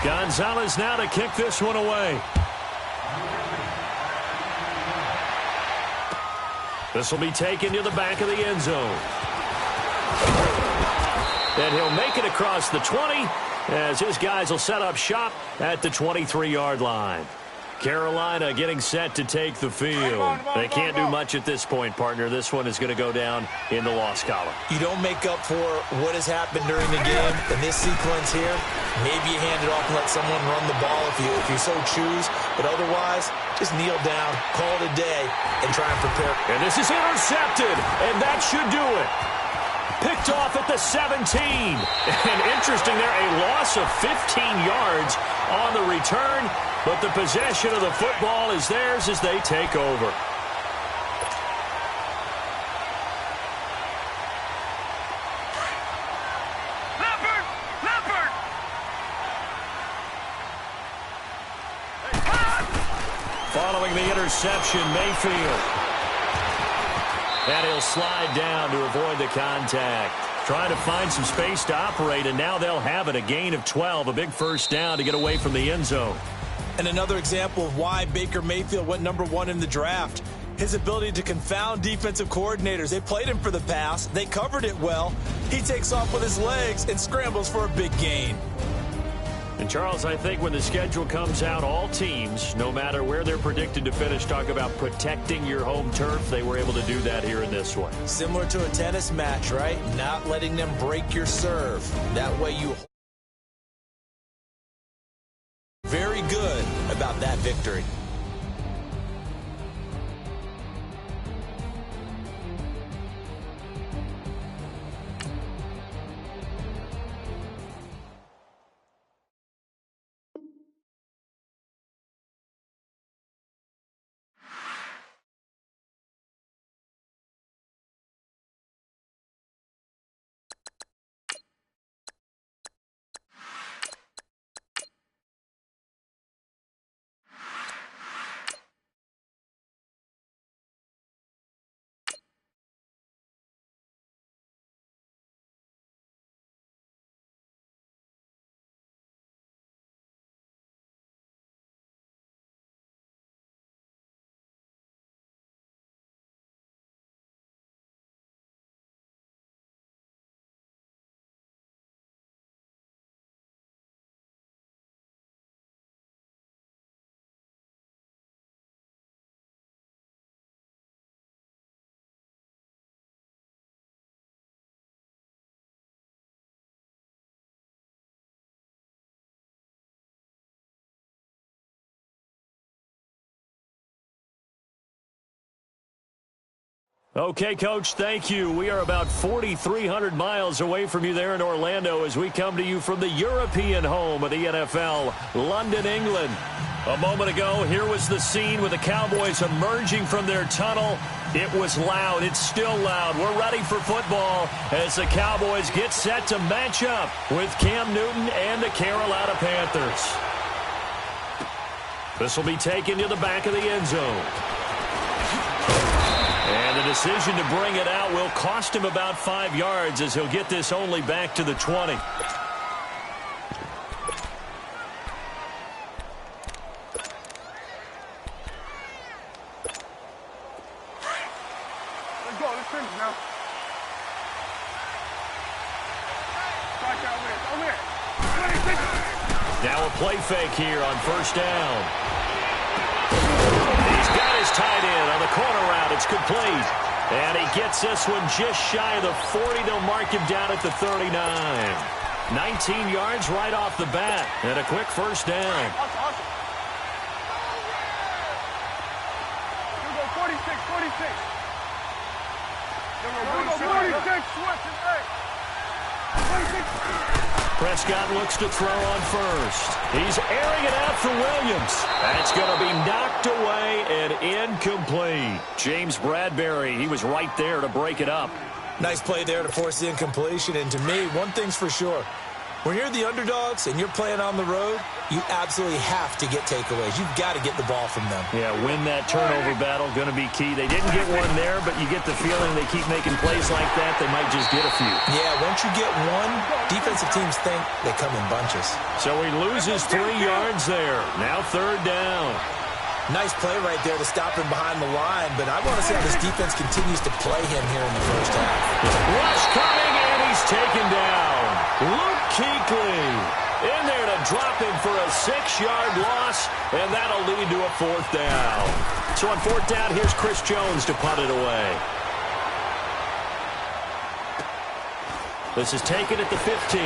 Gonzalez now to kick this one away. This will be taken to the back of the end zone. And he'll make it across the 20 as his guys will set up shop at the 23-yard line. Carolina getting set to take the field. They can't do much at this point, partner. This one is going to go down in the loss column. You don't make up for what has happened during the game in this sequence here. Maybe you hand it off and let someone run the ball if you so choose. But otherwise, just kneel down, call it a day, and try and prepare. And this is intercepted, and that should do it. Picked off at the 17. And interesting there, a loss of 15 yards on the return, but the possession of the football is theirs as they take over. Leopard! Following the interception, Mayfield. And he'll slide down to avoid the contact. Trying to find some space to operate, and now they'll have it. A gain of 12, a big first down to get away from the end zone. And another example of why Baker Mayfield went #1 in the draft. His ability to confound defensive coordinators. They played him for the pass. They covered it well. He takes off with his legs and scrambles for a big gain. And, Charles, I think when the schedule comes out, all teams, no matter where they're predicted to finish, talk about protecting your home turf. They were able to do that here in this one. Similar to a tennis match, right? Not letting them break your serve. That way you very good about that victory. Okay, Coach, thank you. We are about 4,300 miles away from you there in Orlando as we come to you from the European home of the NFL, London, England. A moment ago, here was the scene with the Cowboys emerging from their tunnel. It was loud. It's still loud. We're ready for football as the Cowboys get set to match up with Cam Newton and the Carolina Panthers. This will be taken to the back of the end zone. And the decision to bring it out will cost him about 5 yards as he'll get this only back to the 20. Let's go. Let's finish now. Over here. Now a play fake here on first down. He's got his tight end on the corner route. It's complete. And he gets this one just shy of the 40. They'll mark him down at the 39. 19 yards right off the bat. And a quick first down. Here we go, 46. Here we go, 46. Prescott looks to throw on first. He's airing it out for Williams. That's going to be knocked away and incomplete. James Bradbury, he was right there to break it up. Nice play there to force the incompletion. And to me, one thing's for sure. When you're the underdogs and you're playing on the road, you absolutely have to get takeaways. You've got to get the ball from them. Yeah, win that turnover battle, going to be key. They didn't get one there, but you get the feeling they keep making plays like that, they might just get a few. Yeah, once you get one, defensive teams think they come in bunches. So he loses 3 yards there. Now third down. Nice play right there to stop him behind the line, but I want to see how this defense continues to play him here in the first half. Rush coming, and he's taken down. Luke Kuechly in there to drop him for a 6-yard loss, and that'll lead to a fourth down. So on fourth down, here's Chris Jones to punt it away. This is taken at the 15.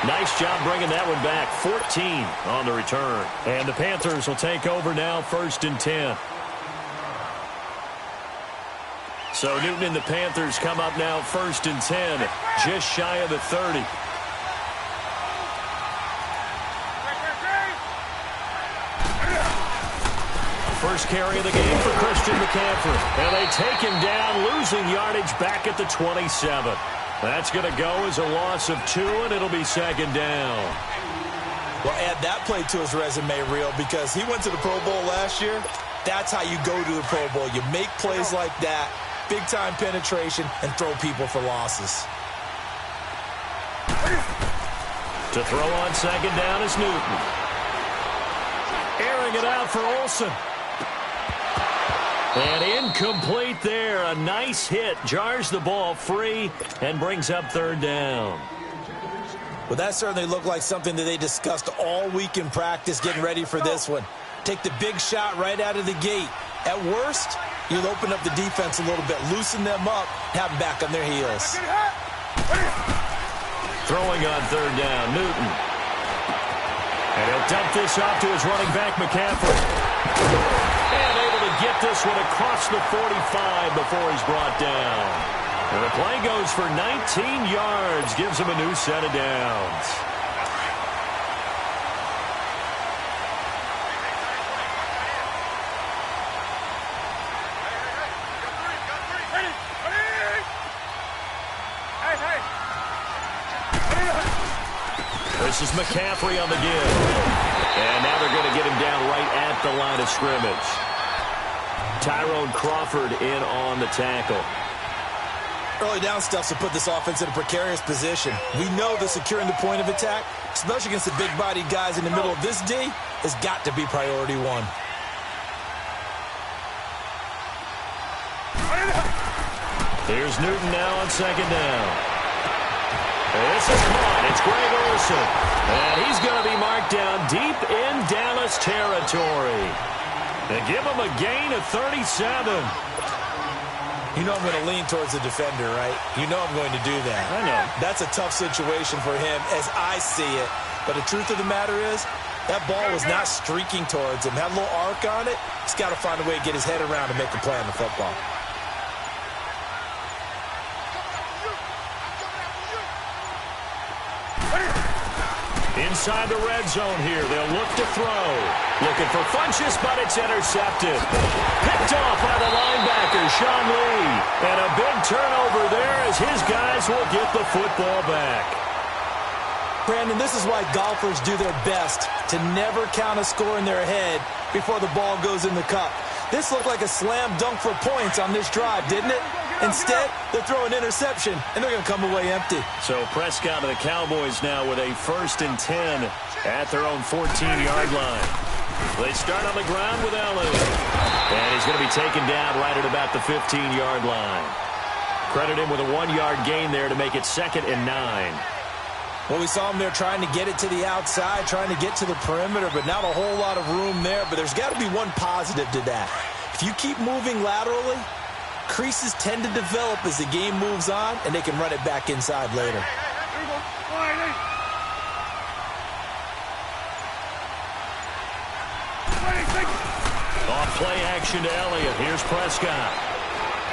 Nice job bringing that one back. 14 on the return. And the Panthers will take over now, 1st and 10. So Newton and the Panthers come up now 1st and 10, just shy of the 30. First carry of the game for Christian McCaffrey. And they take him down, losing yardage back at the 27. That's going to go as a loss of 2, and it'll be 2nd down. Well, add that play to his resume, Real, because he went to the Pro Bowl last year. That's how you go to the Pro Bowl. You make plays like that, big-time penetration, and throw people for losses. To throw on 2nd down is Newton. Airing it out for Olsen. And incomplete there. A nice hit. Jars the ball free and brings up 3rd down. Well, that certainly looked like something that they discussed all week in practice getting ready for this one. Take the big shot right out of the gate. At worst, you'll open up the defense a little bit, loosen them up, have them back on their heels. Throwing on 3rd down, Newton. And he'll dump this off to his running back, McCaffrey. And able to get this one across the 45 before he's brought down. And the play goes for 19 yards, gives him a new set of downs. This is McCaffrey on the give. And now they're going to get him down right at the line of scrimmage. Tyrone Crawford in on the tackle. Early down stuff to put this offense in a precarious position. We know that securing the point of attack, especially against the big-bodied guys in the middle of this D, has got to be priority 1. Here's Newton now on 2nd down. This is caught. It's Greg Olsen. And he's going to be marked down deep in Dallas territory. They give him a gain of 37. You know I'm going to lean towards the defender, right? You know I'm going to do that. I know. That's a tough situation for him as I see it. But the truth of the matter is, That ball was not streaking towards him. Had a little arc on it. He's got to find a way to get his head around and make a play on the football. Inside the red zone here. They'll look to throw. Looking for Funchess, but it's intercepted. Picked off by the linebacker, Sean Lee. And a big turnover there as his guys will get the football back. Brandon, this is why golfers do their best to never count a score in their head before the ball goes in the cup. This looked like a slam dunk for points on this drive, didn't it? Instead, they're throwing interception, and they're going to come away empty. So Prescott and the Cowboys now with a 1st and 10 at their own 14-yard line. They start on the ground with Allen. And he's going to be taken down right at about the 15-yard line. Credit him with a 1-yard gain there to make it 2nd and 9. Well, we saw him there trying to get it to the outside, trying to get to the perimeter, but not a whole lot of room there. But there's got to be one positive to that. If you keep moving laterally, creases tend to develop as the game moves on, and they can run it back inside later. Off play action to Elliott. Here's Prescott.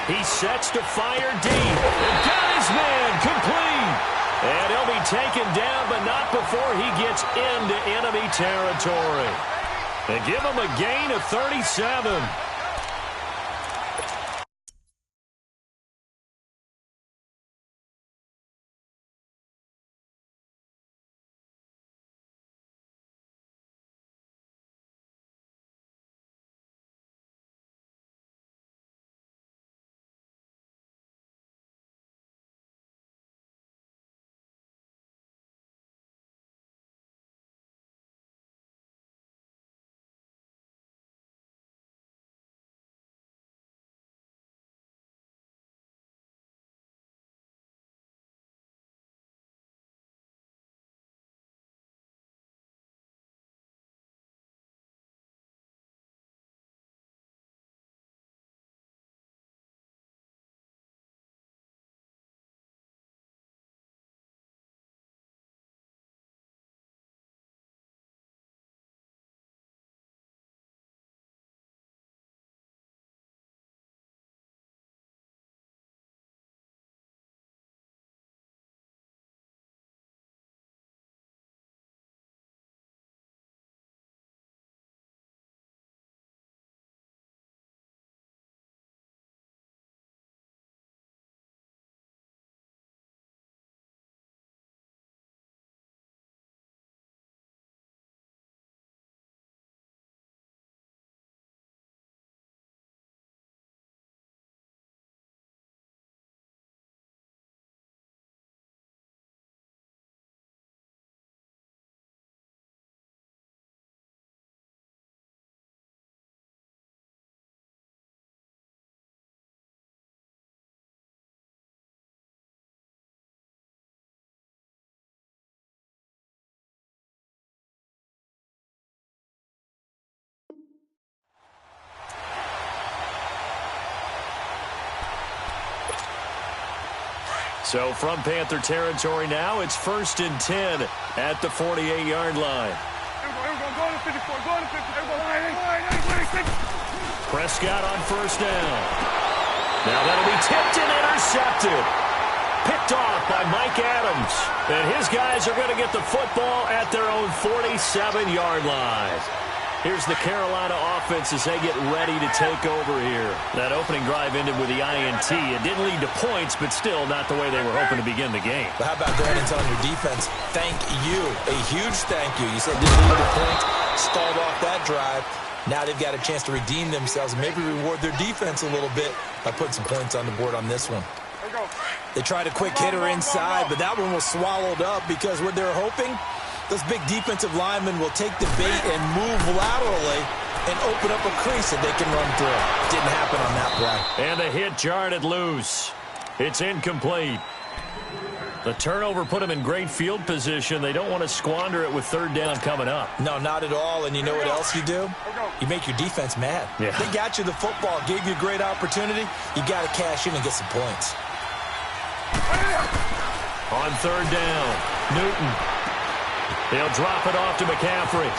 He sets to fire deep. And got his man complete. And he'll be taken down, but not before he gets into enemy territory. They give him a gain of 37. So from Panther territory now, it's 1st and 10 at the 48-yard line. Prescott on 1st down. Now that'll be tipped and intercepted. Picked off by Mike Adams. And his guys are going to get the football at their own 47-yard line. Here's the Carolina offense as they get ready to take over here. That opening drive ended with the INT. It didn't lead to points, but still not the way they were hoping to begin the game. But how about going and telling your defense, thank you, a huge thank you. You said didn't lead to points, stalled off that drive. Now they've got a chance to redeem themselves and maybe reward their defense a little bit by putting some points on the board on this one. They tried a quick hitter inside, but that one was swallowed up because what they're hoping, those big defensive linemen will take the bait and move laterally and open up a crease that they can run through. Didn't happen on that play. And the hit jarred it loose. It's incomplete. The turnover put them in great field position. They don't want to squander it with 3rd down coming up. No, not at all. And you know what else you do? You make your defense mad. Yeah. They got you the football, gave you a great opportunity. You got to cash in and get some points. On 3rd down, Newton. He'll drop it off to McCaffrey.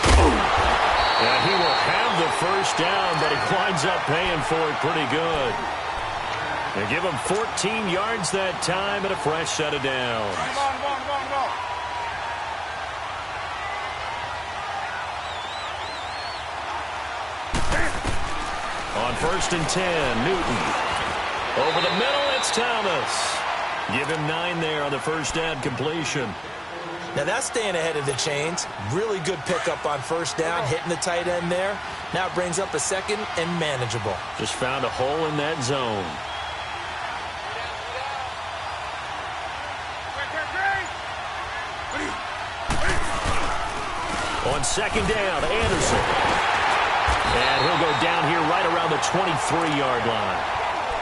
And he will have the first down, but he winds up paying for it pretty good. They give him 14 yards that time and a fresh set of downs. On 1st and 10, Newton. Over the middle, it's Thomas. Give him 9 there on the first down completion. Now that's staying ahead of the chains. Really good pickup on 1st down, hitting the tight end there. Now it brings up a 2nd and manageable. Just found a hole in that zone. On 2nd down, Anderson. And he'll go down here right around the 23-yard line.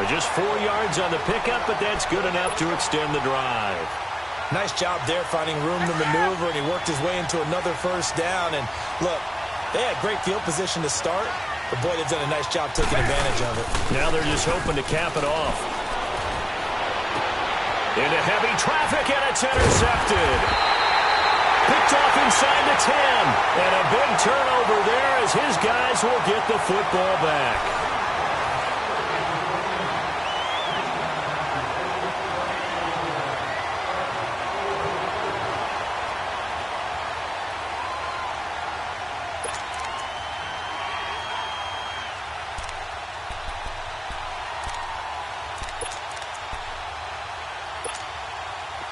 Just 4 yards on the pickup, but that's good enough to extend the drive. Nice job there finding room to maneuver, and he worked his way into another 1st down. And look, they had great field position to start, but boy, they've done a nice job taking advantage of it. Now they're just hoping to cap it off. Into heavy traffic, and it's intercepted. Picked off inside the 10. And a big turnover there as his guys will get the football back.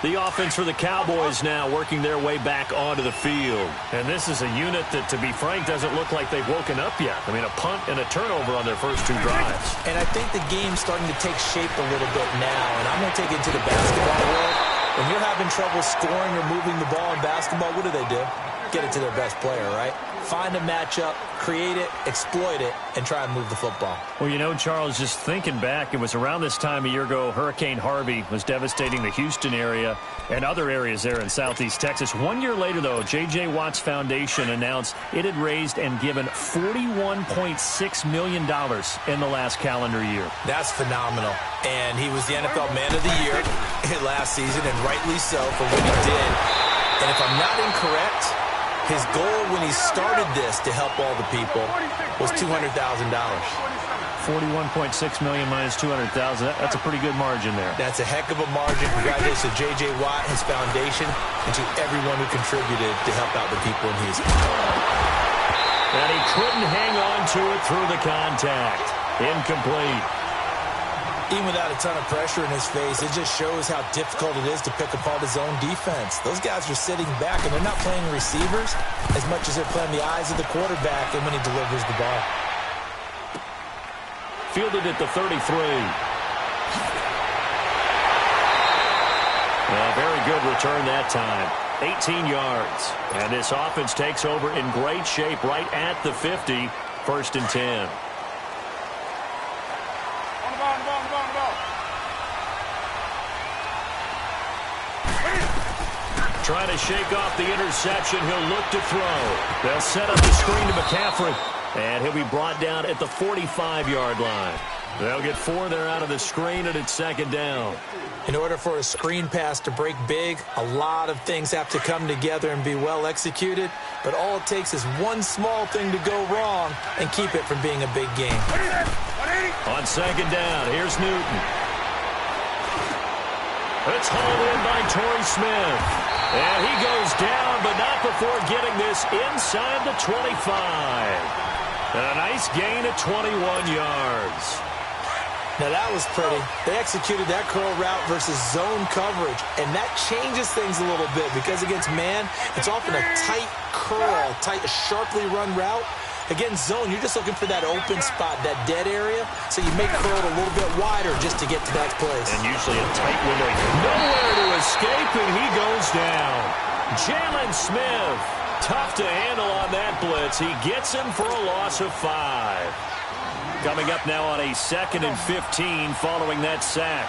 The offense for the Cowboys now working their way back onto the field. And this is a unit that, to be frank, doesn't look like they've woken up yet. I mean, a punt and a turnover on their first 2 drives. And I think the game's starting to take shape a little bit now. And I'm going to take it to the basketball world. When you're having trouble scoring or moving the ball in basketball, what do? Get it to their best player, right? Find a matchup, create it, exploit it, and try and move the football. Well, you know, Charles, just thinking back, it was around this time a year ago, Hurricane Harvey was devastating the Houston area and other areas there in southeast Texas. 1 year later, though, J.J. Watt's Foundation announced it had raised and given $41.6 million in the last calendar year. That's phenomenal. And he was the NFL Man of the Year last season, and rightly so for what he did. And if I'm not incorrect, his goal when he started this to help all the people was $200,000. 41.6 million minus 200,000. That's a pretty good margin there. That's a heck of a margin. Congratulations to J.J. Watt, his foundation, and to everyone who contributed to help out the people in Houston. And he couldn't hang on to it through the contact. Incomplete. Even without a ton of pressure in his face, it just shows how difficult it is to pick apart his own defense. Those guys are sitting back, and they're not playing receivers as much as they're playing the eyes of the quarterback and when he delivers the ball. Fielded at the 33. A very good return that time. 18 yards. And this offense takes over in great shape right at the 50. 1st and 10. Trying to shake off the interception. He'll look to throw. They'll set up the screen to McCaffrey. And he'll be brought down at the 45-yard line. They'll get 4 there out of the screen, and it's 2nd down. In order for a screen pass to break big, a lot of things have to come together and be well executed. But all it takes is one small thing to go wrong and keep it from being a big game. On 2nd down, here's Newton. It's hauled in by Torrey Smith. And he goes down, but not before getting this inside the 25. And a nice gain at 21 yards. Now that was pretty. They executed that curl route versus zone coverage, and that changes things a little bit because against man, it's often a tight curl, sharply run route. Against zone, you're just looking for that open spot, that dead area, so you make curl a little bit wider just to get to that place. And usually a tight window. Nowhere to escape, and he goes down. Jalen Smith, tough to handle on that blitz. He gets him for a loss of 5. Coming up now on a 2nd and 15 following that sack.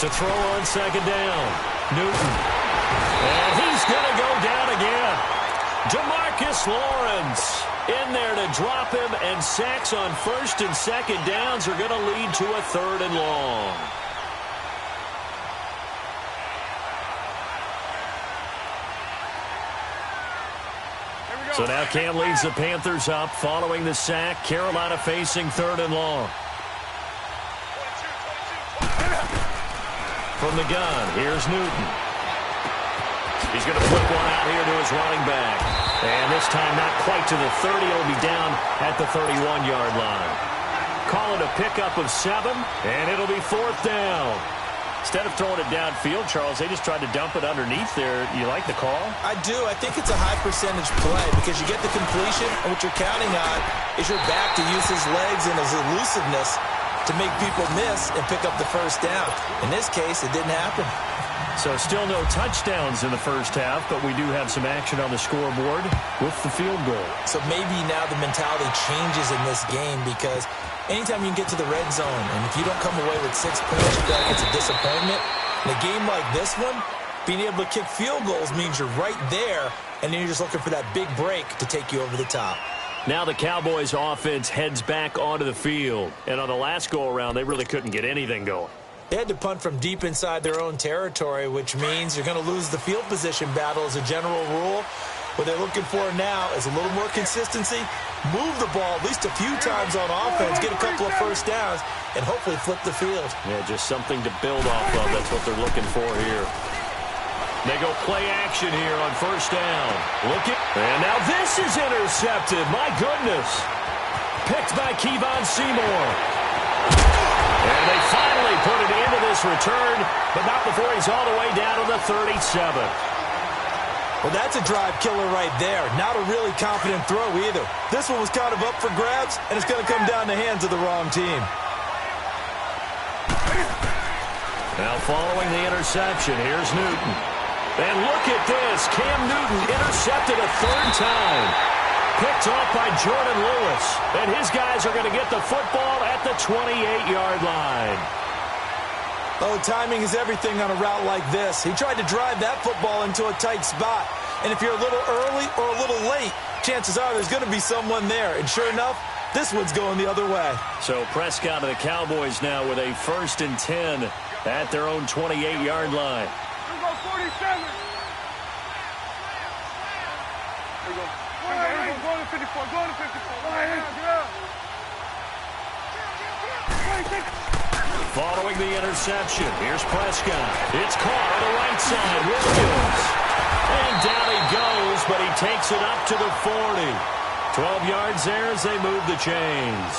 To throw on 2nd down, Newton. And he's going to go down again. DeMarcus Lawrence in there to drop him, and sacks on first and second downs are going to lead to a 3rd and long. So now Cam leads the Panthers up following the sack. Carolina facing 3rd and long. From the gun, here's Newton. He's going to flip one out here to his running back. And this time not quite to the 30. It'll be down at the 31-yard line. Call it a pickup of 7, and it'll be 4th down. Instead of throwing it downfield, Charles, they just tried to dump it underneath there. You like the call? I do. I think it's a high percentage play because you get the completion, and what you're counting on is your back to use his legs and his elusiveness to make people miss and pick up the first down. In this case, it didn't happen. So still no touchdowns in the first half, but we do have some action on the scoreboard with the field goal. So maybe now the mentality changes in this game because anytime you can get to the red zone, and if you don't come away with 6 points, you feel like it's a disappointment. In a game like this one, being able to kick field goals means you're right there, and then you're just looking for that big break to take you over the top. Now the Cowboys offense heads back onto the field. And on the last go-around, they really couldn't get anything going. They had to punt from deep inside their own territory, which means you're going to lose the field position battle as a general rule. What they're looking for now is a little more consistency, move the ball at least a few times on offense, get a couple of first downs, and hopefully flip the field. Yeah, just something to build off of. That's what they're looking for here. They go play action here on first down. And now this is intercepted. My goodness. Picked by Kevon Seymour. And they finally put it into this return, but not before he's all the way down to the 37. Well, that's a drive killer right there. Not a really confident throw either. This one was kind of up for grabs, and it's going to come down the hands of the wrong team. Now following the interception, here's Newton. And look at this. Cam Newton intercepted a 3rd time. Picked off by Jordan Lewis. And his guys are going to get the football at the 28-yard line. Oh, timing is everything on a route like this. He tried to drive that football into a tight spot. And if you're a little early or a little late, chances are there's going to be someone there. And sure enough, this one's going the other way. So Prescott and the Cowboys now with a 1st and 10 at their own 28-yard line. Here we go, 47. Here we go. Go to 54. Go to 54. Following the interception, here's Prescott. It's caught on the right side. Williams. And down he goes, but he takes it up to the 40. 12 yards there as they move the chains.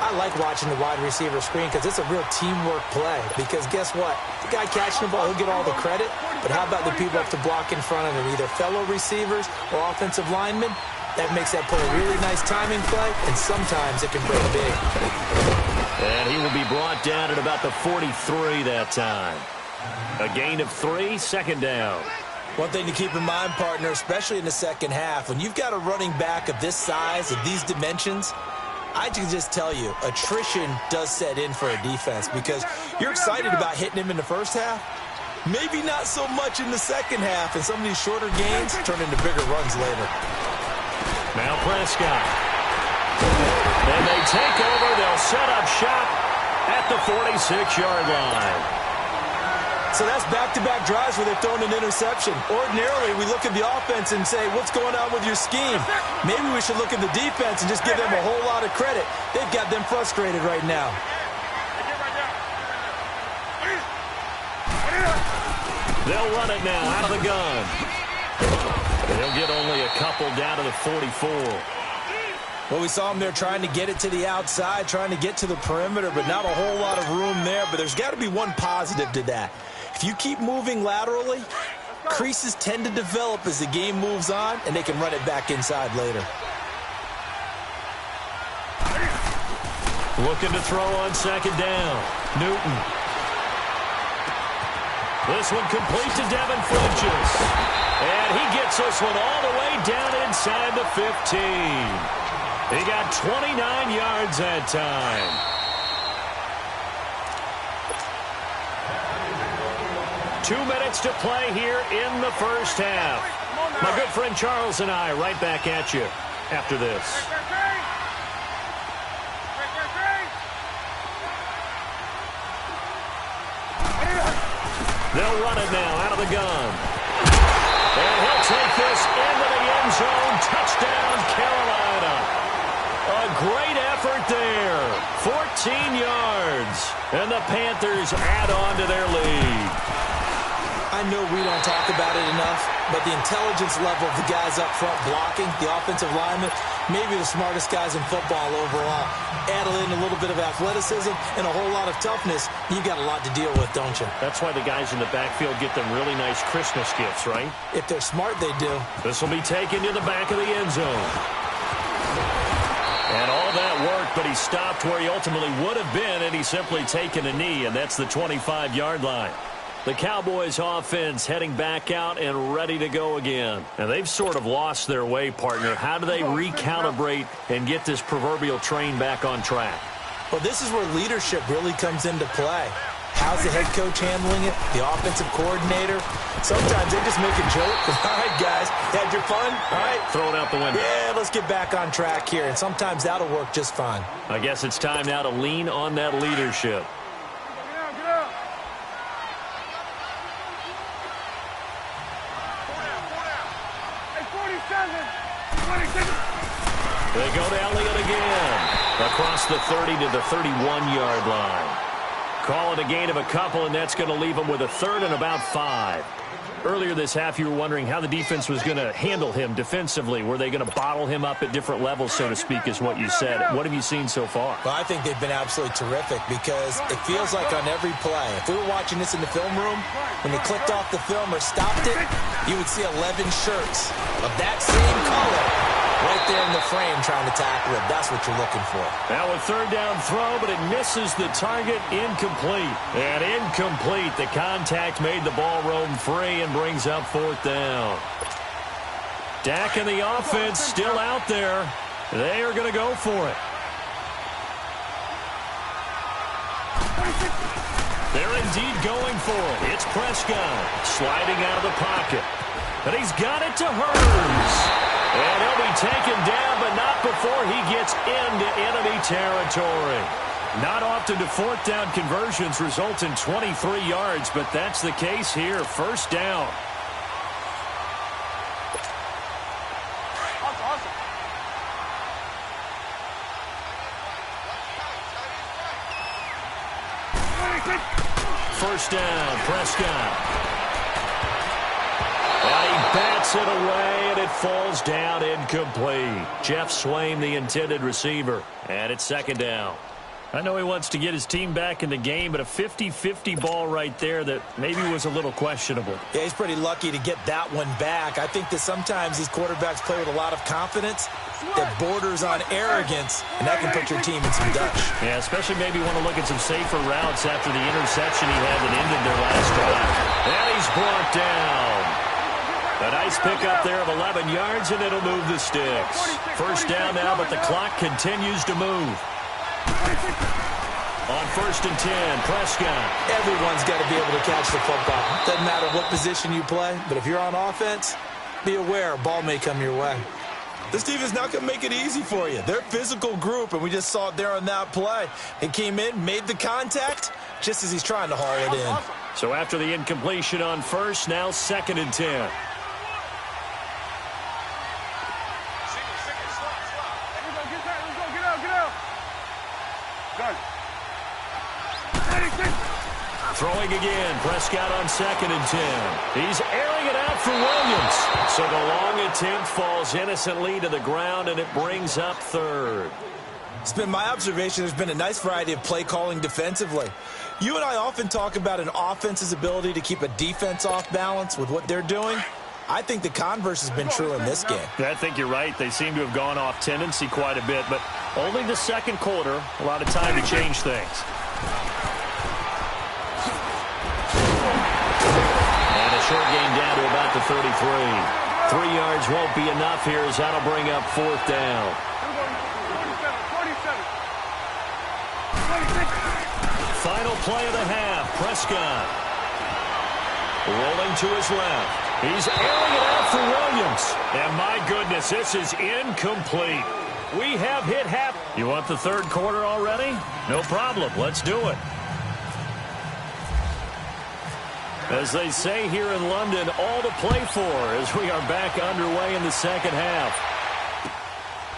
I like watching the wide receiver screen because it's a real teamwork play. Because guess what? The guy catching the ball, he'll get all the credit. But how about the people up to block in front of him, either fellow receivers or offensive linemen? That makes that play a really nice timing play, and sometimes it can break big. And he will be brought down at about the 43 that time. A gain of 3, 2nd down. One thing to keep in mind, partner, especially in the second half, when you've got a running back of this size, of these dimensions, I can just tell you, attrition does set in for a defense because you're excited about hitting him in the first half. Maybe not so much in the second half, and some of these shorter gains turn into bigger runs later. Now Prescott. And they take over. They'll set up shop at the 46-yard line. So that's back-to-back drives where they've thrown an interception. Ordinarily, we look at the offense and say, what's going on with your scheme? Maybe we should look at the defense and just give them a whole lot of credit. They've got them frustrated right now. They'll run it now out of the gun. They'll get only a couple down to the 44. Well, we saw them there trying to get it to the outside, trying to get to the perimeter, but not a whole lot of room there. But there's got to be one positive to that. If you keep moving laterally, creases tend to develop as the game moves on, and they can run it back inside later. Looking to throw on 2nd down. Newton. This one complete to Devin Funchess. And he gets this one all the way down inside the 15. He got 29 yards that time. 2 minutes to play here in the first half. My good friend Charles and I right back at you. after this. They'll run it now out of the gun. And he'll take this into the end zone. Touchdown, Carolina. A great effort there. 14 yards. And the Panthers add on to their lead. I know we don't talk about it enough, but the intelligence level of the guys up front blocking, the offensive linemen, maybe the smartest guys in football overall. Add in a little bit of athleticism and a whole lot of toughness, you've got a lot to deal with, don't you? That's why the guys in the backfield get them really nice Christmas gifts, right? If they're smart, they do. This will be taken to the back of the end zone. And all that worked, but he stopped where he ultimately would have been, and he's simply taken a knee, and that's the 25-yard line. The Cowboys offense heading back out and ready to go again. And they've sort of lost their way, partner. How do they recalibrate and get this proverbial train back on track? Well, this is where leadership really comes into play. How's the head coach handling it? The offensive coordinator? Sometimes they just make a joke. All right, guys, had your fun? All right. Throw it out the window. Yeah, let's get back on track here. And sometimes that'll work just fine. I guess it's time now to lean on that leadership. They go to Elliott again. Across the 30 to the 31-yard line. Call it a gain of a couple, and that's going to leave them with a third and about 5. Earlier this half, you were wondering how the defense was going to handle him defensively. Were they going to bottle him up at different levels, so to speak, is what you said. What have you seen so far? Well, I think they've been absolutely terrific because it feels like on every play, if we were watching this in the film room, when they clicked off the film or stopped it, you would see 11 shirts of that same color right there in the frame trying to tackle it. That's what you're looking for. Now a third down throw, but it misses the target. Incomplete. And incomplete. The contact made the ball roam free and brings up 4th down. Dak and the offense still out there. They are going to go for it. They're indeed going for it. It's Prescott sliding out of the pocket. And he's got it to Hurns. And he'll be taken down, but not before he gets into enemy territory. Not often do 4th down conversions result in 23 yards, but that's the case here. 1st down. First down, Prescott. And he bats it away, and it falls down incomplete. Jeff Swain, the intended receiver. And it's 2nd down. I know he wants to get his team back in the game, but a 50-50 ball right there that maybe was a little questionable. Yeah, he's pretty lucky to get that one back. I think that sometimes these quarterbacks play with a lot of confidence that borders on arrogance, and that can put your team in some Dutch. Yeah, especially maybe want to look at some safer routes after the interception he had that ended their last drive. And he's brought down. A nice pickup there of 11 yards, and it'll move the sticks. 1st down now, but the clock continues to move. On 1st and 10, Prescott. Everyone's got to be able to catch the football. Doesn't matter what position you play, but if you're on offense, be aware a ball may come your way. This team is not going to make it easy for you. They're a physical group, and we just saw it there on that play. He came in, made the contact, just as he's trying to haul it in. So after the incompletion on 1st, now 2nd and 10. Throwing again, Prescott on 2nd and 10. He's airing it out for Williams. So the long attempt falls innocently to the ground, and it brings up 3rd. It's been my observation there's been a nice variety of play calling defensively. You and I often talk about an offense's ability to keep a defense off balance with what they're doing. I think the converse has been true in this game. I think you're right. They seem to have gone off tendency quite a bit, but only the 2nd quarter, a lot of time to change things. Short gain down to about the 33. 3 yards won't be enough here as that'll bring up 4th down. Final play of the half. Prescott rolling to his left. He's airing it out for Williams. And my goodness, this is incomplete. We have hit half. You want the third quarter already? No problem. Let's do it. As they say here in London, all to play for as we are back underway in the second half.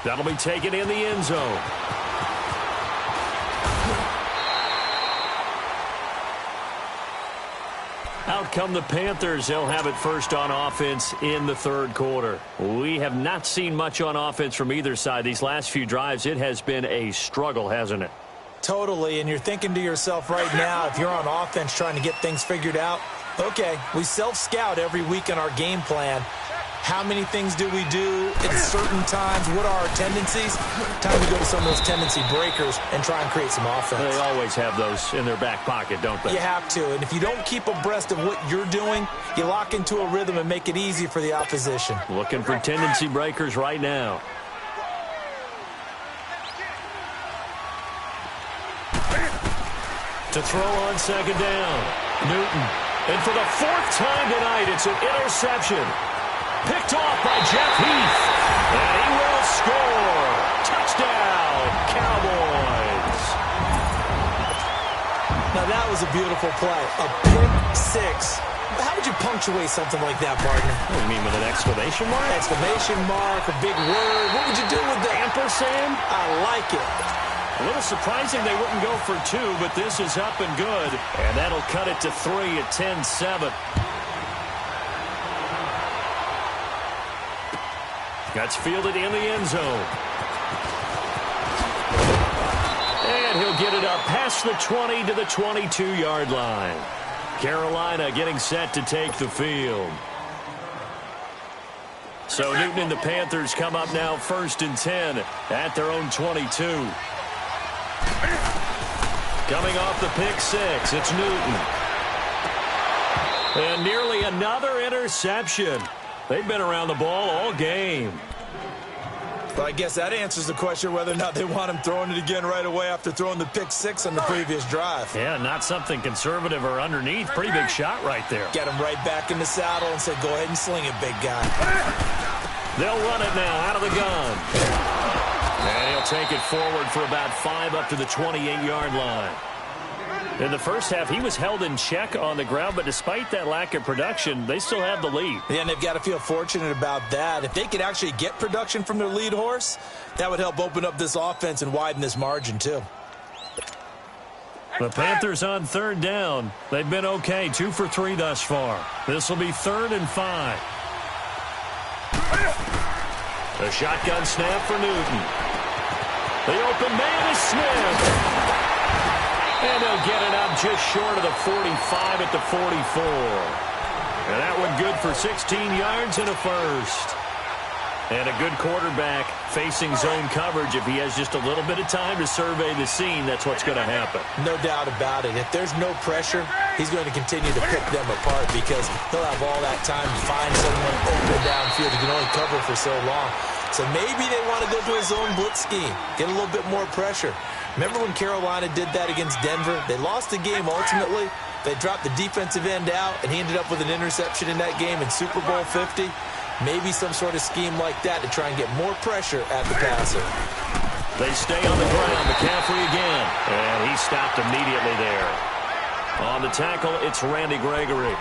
That'll be taken in the end zone. Out come the Panthers. They'll have it first on offense in the third quarter. We have not seen much on offense from either side. These last few drives, it has been a struggle, hasn't it? Totally, and you're thinking to yourself right now, if you're on offense trying to get things figured out, okay, we self-scout every week in our game plan. How many things do we do at certain times? What are our tendencies? Time to go to some of those tendency breakers and try and create some offense. They always have those in their back pocket, don't they? You have to, and if you don't keep abreast of what you're doing, you lock into a rhythm and make it easy for the opposition. Looking for tendency breakers right now. To throw on second down, Newton. And for the fourth time tonight, it's an interception. Picked off by Jeff Heath. And he will score. Touchdown, Cowboys. Now that was a beautiful play. A pick six. How would you punctuate something like that, partner? What do you mean, with an exclamation mark? Exclamation mark, a big word. What would you do with that? Ampersand? I like it. A little surprising they wouldn't go for two, but this is up and good. And that'll cut it to 3 at 10-7. That's fielded in the end zone. And he'll get it up past the 20 to the 22-yard line. Carolina getting set to take the field. So Newton and the Panthers come up now first and 10 at their own 22. Coming off the pick six, it's Newton. And nearly another interception. They've been around the ball all game. Well, I guess that answers the question whether or not they want him throwing it again right away after throwing the pick six on the previous drive. Yeah, not something conservative or underneath. Pretty big shot right there. Get him right back in the saddle and say, go ahead and sling it, big guy. They'll run it now out of the gun. And he'll take it forward for about 5 up to the 28-yard line. In the first half, he was held in check on the ground, but despite that lack of production, they still have the lead. Yeah, and they've got to feel fortunate about that. If they could actually get production from their lead horse, that would help open up this offense and widen this margin, too. The Panthers on third down. They've been okay, 2 for 3 thus far. This will be 3rd and 5. A shotgun snap for Newton. The open man is Smith. And they'll get it up just short of the 45 at the 44. And that one good for 16 yards and a first. And a good quarterback facing zone coverage. If he has just a little bit of time to survey the scene, that's what's going to happen. No doubt about it. If there's no pressure, he's going to continue to pick them apart because he'll have all that time to find someone open downfield. He can only cover for so long. So maybe they want to go to a zone blitz scheme, get a little bit more pressure. Remember when Carolina did that against Denver? They lost the game ultimately. They dropped the defensive end out, and he ended up with an interception in that game in Super Bowl 50. Maybe some sort of scheme like that to try and get more pressure at the passer. They stay on the ground. McCaffrey again. And he stopped immediately there. On the tackle, it's Randy Gregory.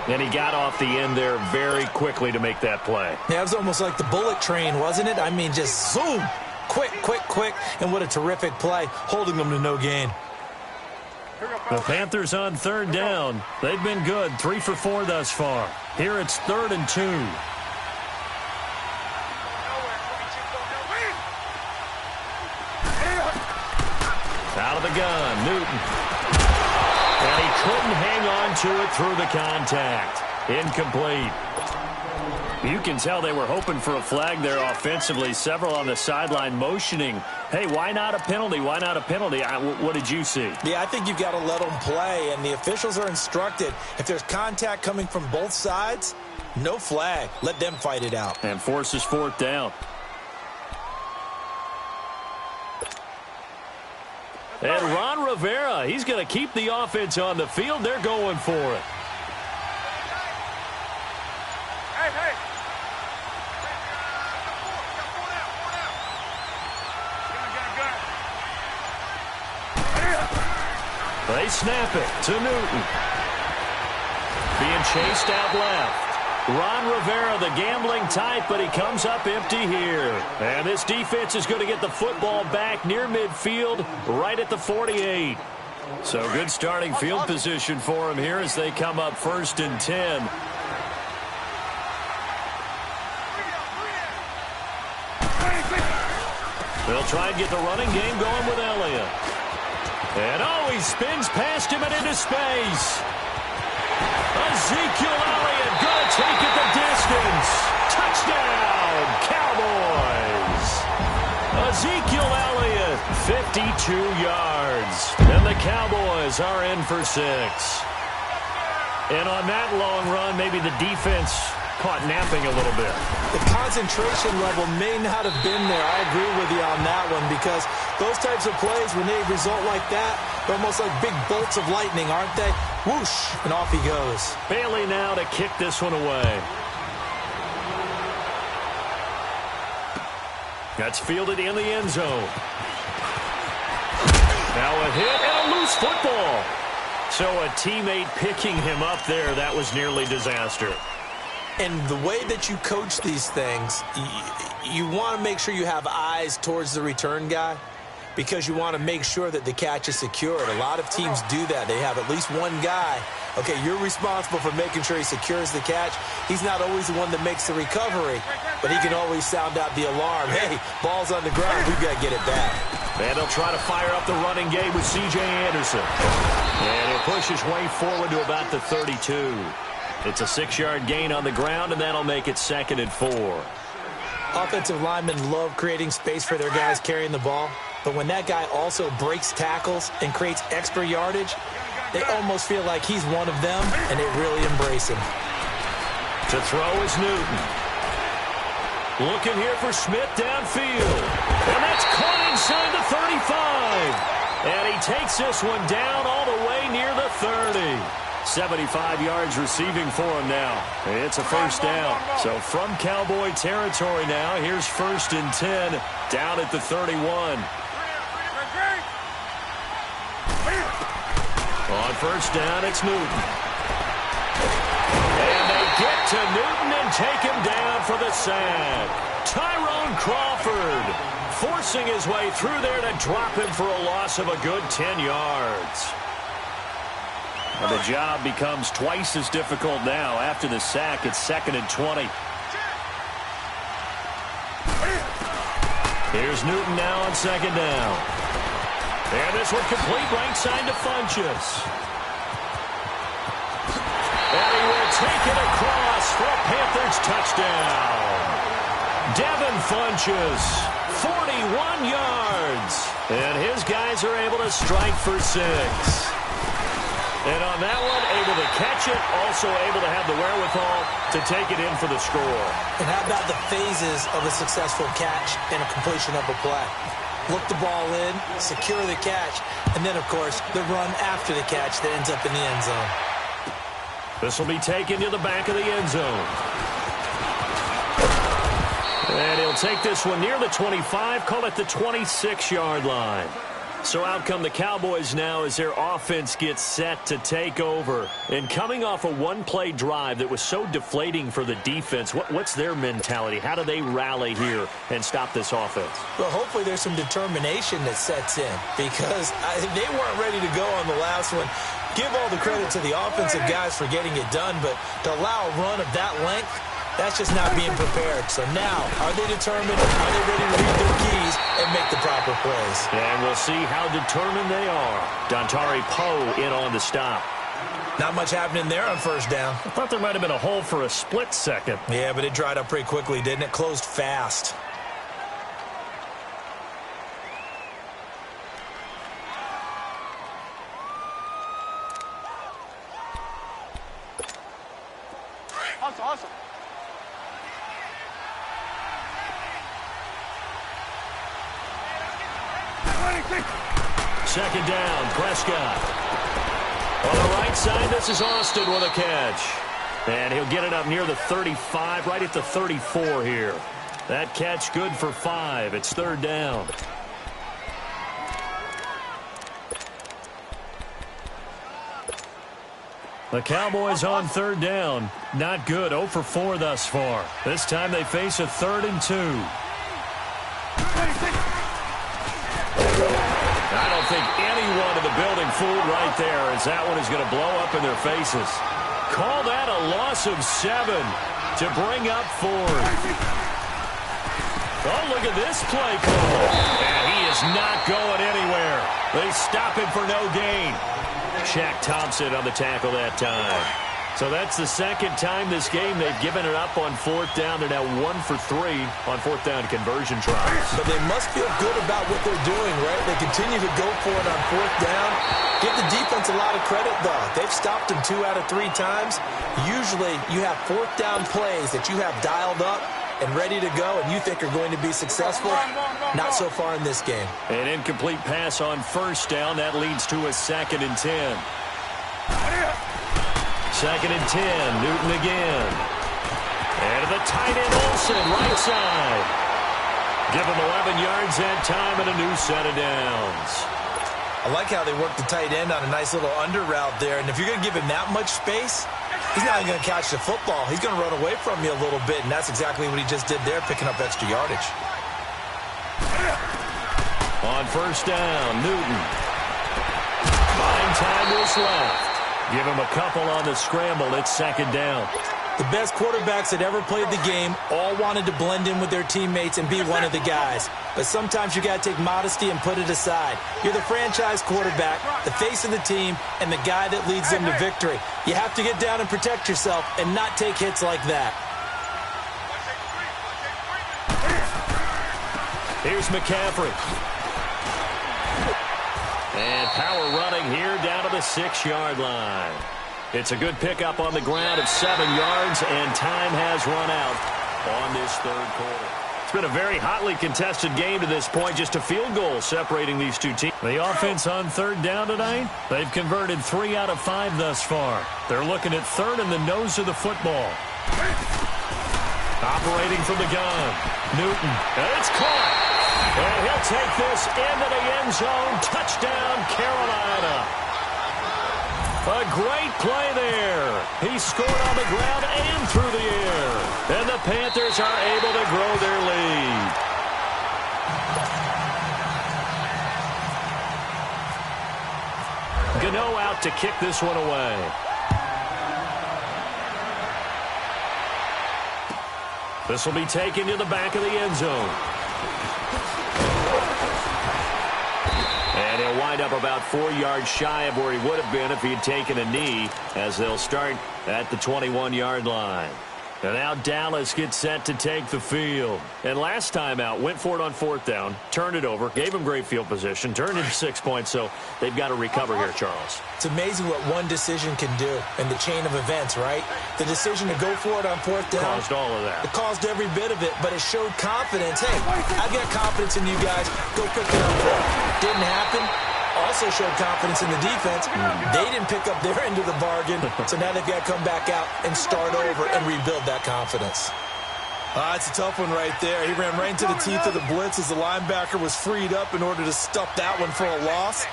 And he got off the end there very quickly to make that play. Yeah, it was almost like the bullet train, wasn't it? I mean, just zoom. Quick, quick, quick. And what a terrific play, holding them to no gain. The Panthers on third down. They've been good, 3 for 4 thus far. Here it's 3rd and 2. Out of the gun, Newton. And he couldn't hang on to it through the contact. Incomplete. You can tell they were hoping for a flag there offensively. Several on the sideline motioning, hey, why not a penalty? Why not a penalty? What did you see? Yeah, I think you've got to let them play, and the officials are instructed. If there's contact coming from both sides, no flag. Let them fight it out. And forces 4th down. And Ron Rivera, he's going to keep the offense on the field. They're going for it. They snap it to Newton. Being chased out left. Ron Rivera, the gambling type, but he comes up empty here. And this defense is going to get the football back near midfield, right at the 48. So good starting field position for him here as they come up 1st and 10. They'll try and get the running game going with Elliott. And he spins past him and into space. Ezekiel Elliott going to take it the distance. Touchdown, Cowboys. Ezekiel Elliott, 52 yards. And the Cowboys are in for 6. And on that long run, maybe the defense caught napping a little bit. The concentration level may not have been there. I agree with you on that one because those types of plays, when they result like that, they're almost like big bolts of lightning, aren't they? Whoosh, and off he goes. Bailey now to kick this one away. That's fielded in the end zone. Now a hit and a loose football. So a teammate picking him up there, that was nearly disaster. And the way that you coach these things, you want to make sure you have eyes towards the return guy because you want to make sure that the catch is secured. A lot of teams do that. They have at least one guy. Okay, you're responsible for making sure he secures the catch. He's not always the one that makes the recovery, but he can always sound out the alarm. Hey, ball's on the ground. We've got to get it back. And they'll try to fire up the running game with C.J. Anderson. And he'll push his way forward to about the 32. It's a 6-yard gain on the ground, and that'll make it 2nd and 4. Offensive linemen love creating space for their guys carrying the ball, but when that guy also breaks tackles and creates extra yardage, they almost feel like he's one of them, and they really embrace him. To throw is Newton. Looking here for Smith downfield. And that's caught inside the 35. And he takes this one down all the way near the 30. 75 yards receiving for him now. It's a 1st down. So from Cowboy territory now, here's 1st and 10 down at the 31. On 1st down, it's Newton. And they get to Newton and take him down for the sack. Tyrone Crawford forcing his way through there to drop him for a loss of a good 10 yards. And the job becomes twice as difficult now. After the sack, it's 2nd and 20. Here's Newton now on 2nd down. And this one complete right side to Funchess. And he will take it across for a Panthers touchdown. Devin Funchess, 41 yards. And his guys are able to strike for 6. And on that one, able to catch it, also able to have the wherewithal to take it in for the score. And how about the phases of a successful catch and a completion of a play? Look the ball in, secure the catch, and then, of course, the run after the catch that ends up in the end zone. This will be taken to the back of the end zone. And he'll take this one near the 25, call it the 26-yard line. So out come the Cowboys now as their offense gets set to take over. And coming off a one-play drive that was so deflating for the defense, what's their mentality? How do they rally here and stop this offense? Well, hopefully there's some determination that sets in because they weren't ready to go on the last one. Give all the credit to the offensive guys for getting it done, but to allow a run of that length, that's just not being prepared. So now, are they determined? Are they ready to read their keys and make the proper plays? And we'll see how determined they are. Dontari Poe in on the stop. Not much happening there on 1st down. I thought there might have been a hole for a split second. Yeah, but it dried up pretty quickly, didn't it? Closed fast. Awesome. 2nd down, Prescott. On the right side, this is Austin with a catch. And he'll get it up near the 35, right at the 34 here. That catch good for 5. It's 3rd down. The Cowboys on third down. Not good. 0 for 4 thus far. This time they face a 3rd and 2. I don't think anyone in the building fooled right there, as that one is going to blow up in their faces. Call that a loss of 7 to bring up 4th. Oh, look at this play call. And he is not going anywhere. They stop him for no gain. Shaq Thompson on the tackle that time. So that's the second time this game they've given it up on 4th down. They're now 1 for 3 on 4th down conversion tries. But they must feel good about what they're doing, right? They continue to go for it on 4th down. Give the defense a lot of credit, though. They've stopped them 2 out of 3 times. Usually you have 4th down plays that you have dialed up and ready to go, and you think are going to be successful. Not so far in this game. An incomplete pass on 1st down. That leads to a 2nd and 10. 2nd and 10. Newton again. And the tight end Olsen, right side. Give him 11 yards that time and a new set of downs. I like how they work the tight end on a nice little under route there. And if you're going to give him that much space, he's not even going to catch the football. He's going to run away from you a little bit, and that's exactly what he just did there, picking up extra yardage. On 1st down, Newton. 9 time was left. Give him a couple on the scramble. It's 2nd down. The best quarterbacks that ever played the game all wanted to blend in with their teammates and be one of the guys. But sometimes you got to take modesty and put it aside. You're the franchise quarterback, the face of the team, and the guy that leads them to victory. You have to get down and protect yourself and not take hits like that. Here's McCaffrey. And power running here down to the 6-yard line. It's a good pickup on the ground of 7 yards, and time has run out on this 3rd quarter. It's been a very hotly contested game to this point, just a field goal separating these two teams. The offense on 3rd down tonight, they've converted 3 out of 5 thus far. They're looking at 3rd and the nose of the football. Operating from the gun, Newton, and it's caught. And he'll take this into the end zone. Touchdown, Carolina. A great play there. He scored on the ground and through the air. And the Panthers are able to grow their lead. Gano out to kick this one away. This will be taken to the back of the end zone. And he'll wind up about 4 yards shy of where he would have been if he had taken a knee, as they'll start at the 21-yard line. And now Dallas gets set to take the field. And last time out, went for it on 4th down, turned it over, gave him great field position, turned into 6 points, so they've got to recover here, Charles. It's amazing what one decision can do in the chain of events, right? The decision to go for it on 4th down. Caused all of that. It caused every bit of it, but it showed confidence. Hey, I've got confidence in you guys. Go pick it up for it. Didn't happen. Also showed confidence in the defense. They didn't pick up their end of the bargain, so now they've got to come back out and start over and rebuild that confidence. It's a tough one right there. He ran right into the teeth of the blitz as the linebacker was freed up in order to stuff that one for a loss.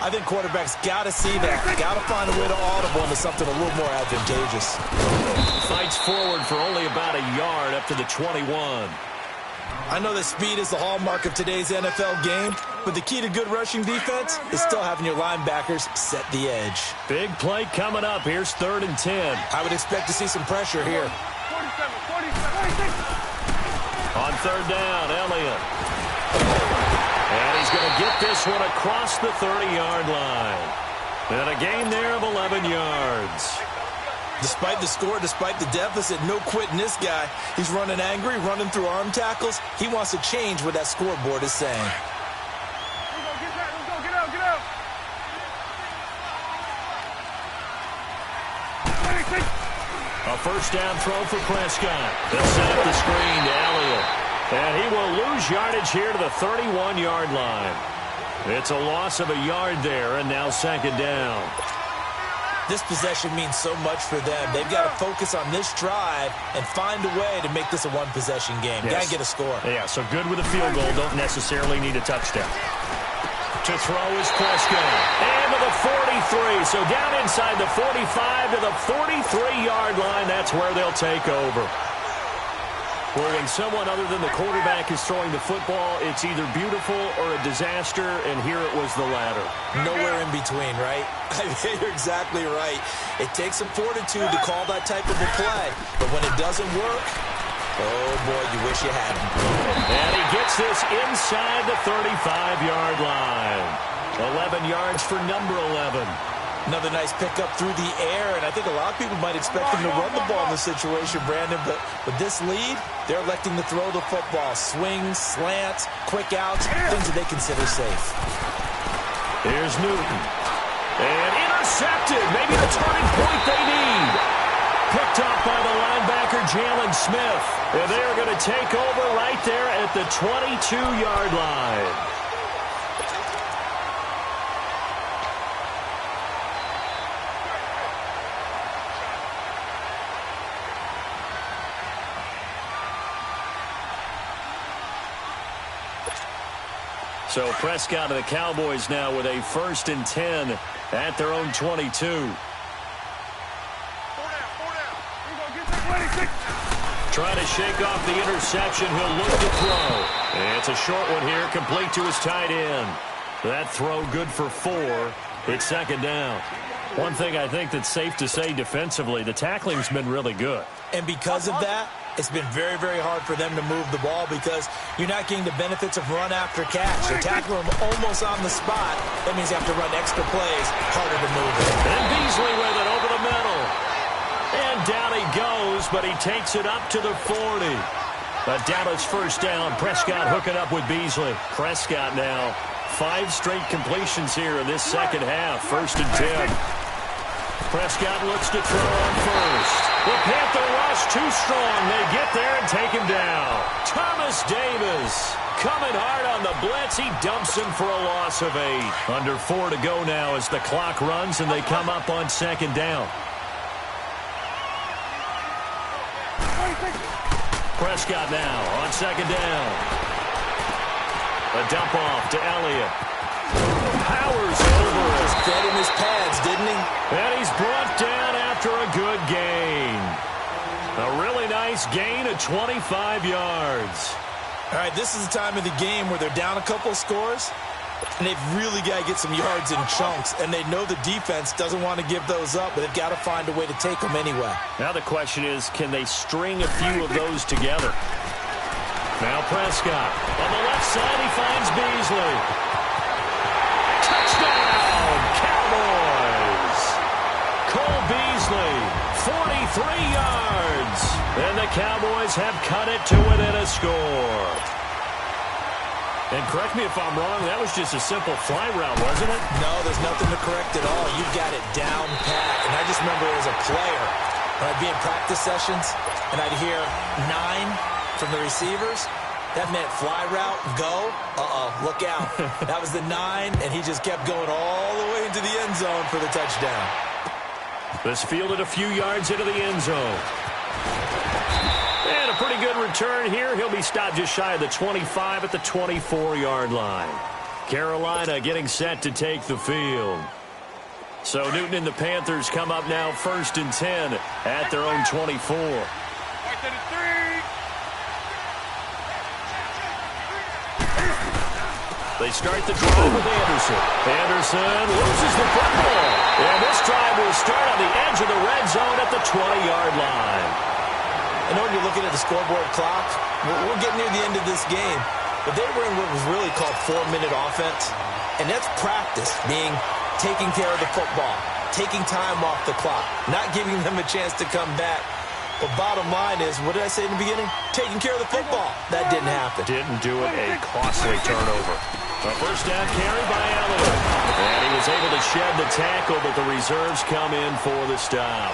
I think quarterbacks got to see that. Got to find a way to audible into something a little more advantageous. Fights forward for only about a yard up to the 21. I know that speed is the hallmark of today's NFL game, but the key to good rushing defense is still having your linebackers set the edge. Big play coming up. Here's 3rd and 10. I would expect to see some pressure here. 47. On 3rd down, Elliott. And he's going to get this one across the 30-yard line. And a gain there of 11 yards. Despite the score, despite the deficit, no quitting this guy. He's running angry, running through arm tackles. He wants to change what that scoreboard is saying. Let's go, get out. A 1st down throw for Prescott. They'll set up the screen to Elliott. And he will lose yardage here to the 31-yard line. It's a loss of a yard there, and now 2nd down. This possession means so much for them. They've got to focus on this drive and find a way to make this a one-possession game. Yes. Got to get a score. Yeah, so good with a field goal. Don't necessarily need a touchdown. To throw is Prescott. And to the 43. So down inside the 45 to the 43-yard line. That's where they'll take over. When someone other than the quarterback is throwing the football, it's either beautiful or a disaster, and here it was the latter. Nowhere in between, right? You're exactly right. It takes some fortitude to call that type of a play, but when it doesn't work, oh boy, you wish you hadn't. And he gets this inside the 35-yard line. 11 yards for number 11. Another nice pickup through the air, and I think a lot of people might expect him to run the ball in this situation, Brandon, but with this lead, they're electing to throw the football. Swings, slants, quick outs, things that they consider safe. Here's Newton. And intercepted. Maybe the turning point they need. Picked off by the linebacker, Jalen Smith. And they're going to take over right there at the 22-yard line. So Prescott and the Cowboys now with a 1st and 10 at their own 22. 4 down. Trying to shake off the interception. He'll look to throw. And it's a short one here, complete to his tight end. That throw good for 4. It's 2nd down. One thing I think that's safe to say defensively, the tackling's been really good. And because of that, it's been very, very hard for them to move the ball because you're not getting the benefits of run after catch. They're tackling them almost on the spot. That means you have to run extra plays, harder to move it. And Beasley with it over the middle. And down he goes, but he takes it up to the 40. A Dallas 1st down. Prescott hooking up with Beasley. Prescott now 5 straight completions here in this second half. 1st and 10. Prescott looks to throw on first. The Panther rush too strong. They get there and take him down. Thomas Davis coming hard on the blitz. He dumps him for a loss of 8. Under 4 to go now as the clock runs and they come up on 2nd down. Prescott now on 2nd down. A dump off to Elliott. Powers over it. Fed in his pads, didn't he? And he's brought down after a good gain. A really nice gain of 25 yards. All right, this is the time of the game where they're down a couple of scores, and they've really got to get some yards in chunks, and they know the defense doesn't want to give those up, but they've got to find a way to take them anyway. Now the question is, can they string a few of those together? Now Prescott. On the left side, he finds Beasley. Touchdown, Cowboys! Cole Beasley, 43 yards. And the Cowboys have cut it to within a score. And correct me if I'm wrong, that was just a simple fly route, wasn't it? No, there's nothing to correct at all. You've got it down pat. And I just remember as a player, when I'd be in practice sessions, and I'd hear 9 from the receivers, that meant fly route, go, look out. That was the 9, and he just kept going all the way into the end zone for the touchdown. This fielded a few yards into the end zone. And a pretty good return here. He'll be stopped just shy of the 25 at the 24-yard line. Carolina getting set to take the field. So Newton and the Panthers come up now 1st and 10 at their own 24. They start the drive with Anderson. Anderson loses the football. And this drive will start on the edge of the red zone at the 20-yard line. I know when you're looking at the scoreboard clock, we're getting near the end of this game, but they were in what was really called 4-minute offense, and that's practice, being taking care of the football, taking time off the clock, not giving them a chance to come back. But bottom line is, what did I say in the beginning? Taking care of the football. That didn't happen. Didn't do it. A costly turnover. A 1st down carry by Elliott. And he was able to shed the tackle, but the reserves come in for the stop.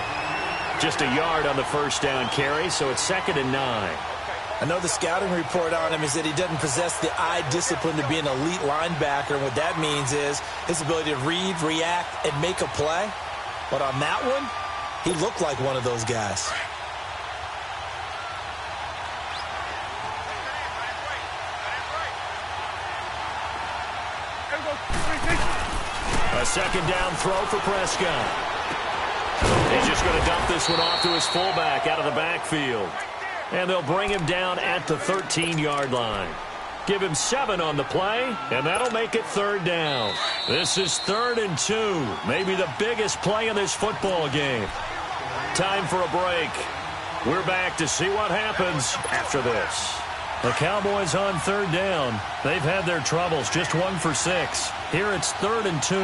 Just a yard on the 1st down carry, so it's 2nd and 9. I know the scouting report on him is that he doesn't possess the eye discipline to be an elite linebacker. And what that means is his ability to read, react, and make a play. But on that one, he looked like one of those guys. A second down throw for Prescott. He's just going to dump this one off to his fullback out of the backfield. And they'll bring him down at the 13-yard line. Give him 7 on the play, and that'll make it 3rd down. This is 3rd and 2, maybe the biggest play in this football game. Time for a break. We're back to see what happens after this. The Cowboys on 3rd down. They've had their troubles, just 1 for 6. Here it's 3rd and 2.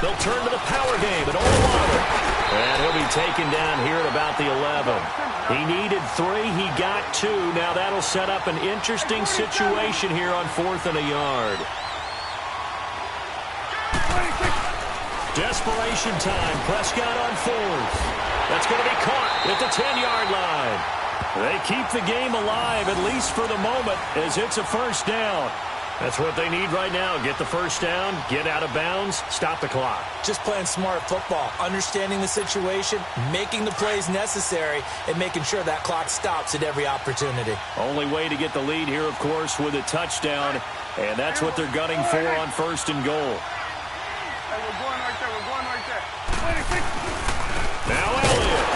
They'll turn to the power game at Olawale. And he'll be taken down here at about the 11. He needed 3. He got 2. Now that'll set up an interesting situation here on 4th and a yard. Desperation time. Prescott on 4th. That's going to be caught at the 10-yard line. They keep the game alive, at least for the moment, as it's a 1st down. That's what they need right now. Get the 1st down, get out of bounds, stop the clock. Just playing smart football, understanding the situation, making the plays necessary, and making sure that clock stops at every opportunity. Only way to get the lead here, of course, with a touchdown, and that's what they're gunning for on 1st and goal. Hey, we're going right there. We're going right there. Now Elliott.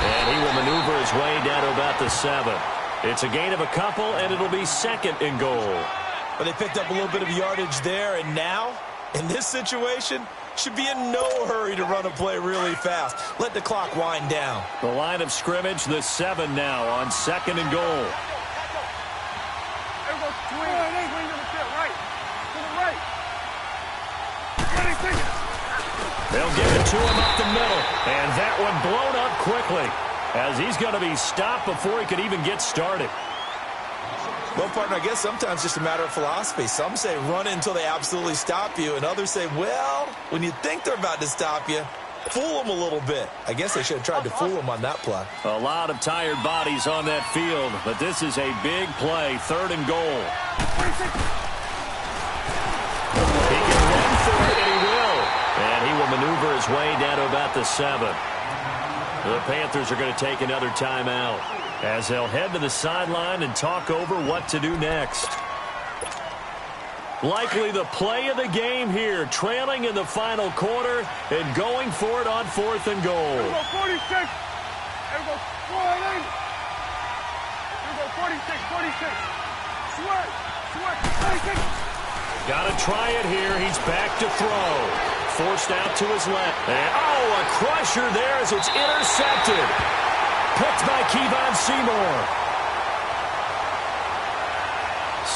And he will maneuver his way down to about the 7. It's a gain of a couple, and it'll be 2nd and goal. But they picked up a little bit of yardage there, and now, in this situation, should be in no hurry to run a play really fast. Let the clock wind down. The line of scrimmage, the 7 now on 2nd and goal. There we go. Swing to the field. Right. To the right. They'll give it to him up the middle. And that one blown up quickly, as he's going to be stopped before he could even get started. Well, partner, I guess sometimes it's just a matter of philosophy. Some say run until they absolutely stop you, and others say, well, when you think they're about to stop you, fool them a little bit. I guess they should have tried to fool them on that play. A lot of tired bodies on that field, but this is a big play, 3rd and goal. He can run for it, and he will. And he will maneuver his way down to about the 7. The Panthers are going to take another timeout, as they'll head to the sideline and talk over what to do next. Likely the play of the game here, trailing in the final quarter and going for it on 4th and goal. Here we go, 46. Here we go, 40. Here we go, 46, 46. Sweat, 46. Got to try it here. He's back to throw. Forced out to his left. And, a crusher there as it's intercepted. Picked by Kevon Seymour.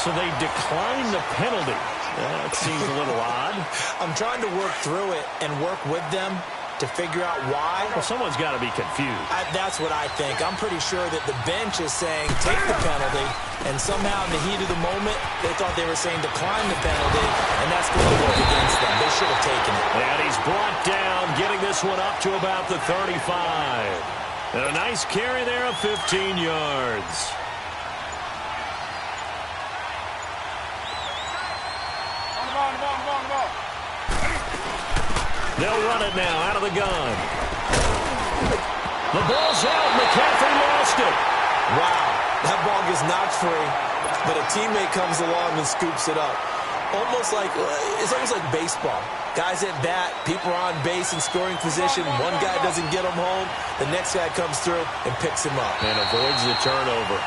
So they decline the penalty. That seems a little odd. I'm trying to work through it and work with them to figure out why. Well, someone's got to be confused. That's what I think. I'm pretty sure that the bench is saying take the penalty, and somehow in the heat of the moment, they thought they were saying decline the penalty, and that's going to work against them. They should have taken it. And he's brought down, getting this one up to about the 35. And a nice carry there of 15 yards. On the ball. They'll run it now out of the gun. The ball's out. McCaffrey lost it. Wow, that ball gets knocked free, but a teammate comes along and scoops it up. It's almost like baseball. Guys at bat, people are on base in scoring position. One guy doesn't get him home. The next guy comes through and picks him up. And avoids the turnover.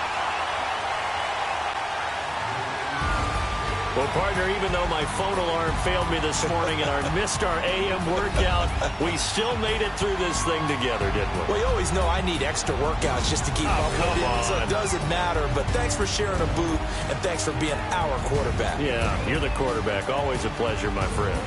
Well, partner, even though my phone alarm failed me this morning and I missed our AM workout, we still made it through this thing together, didn't we? Well, you always know I need extra workouts just to keep up with it, so it doesn't matter. But thanks for sharing a booth, and thanks for being our quarterback. Yeah, you're the quarterback. Always a pleasure, my friend.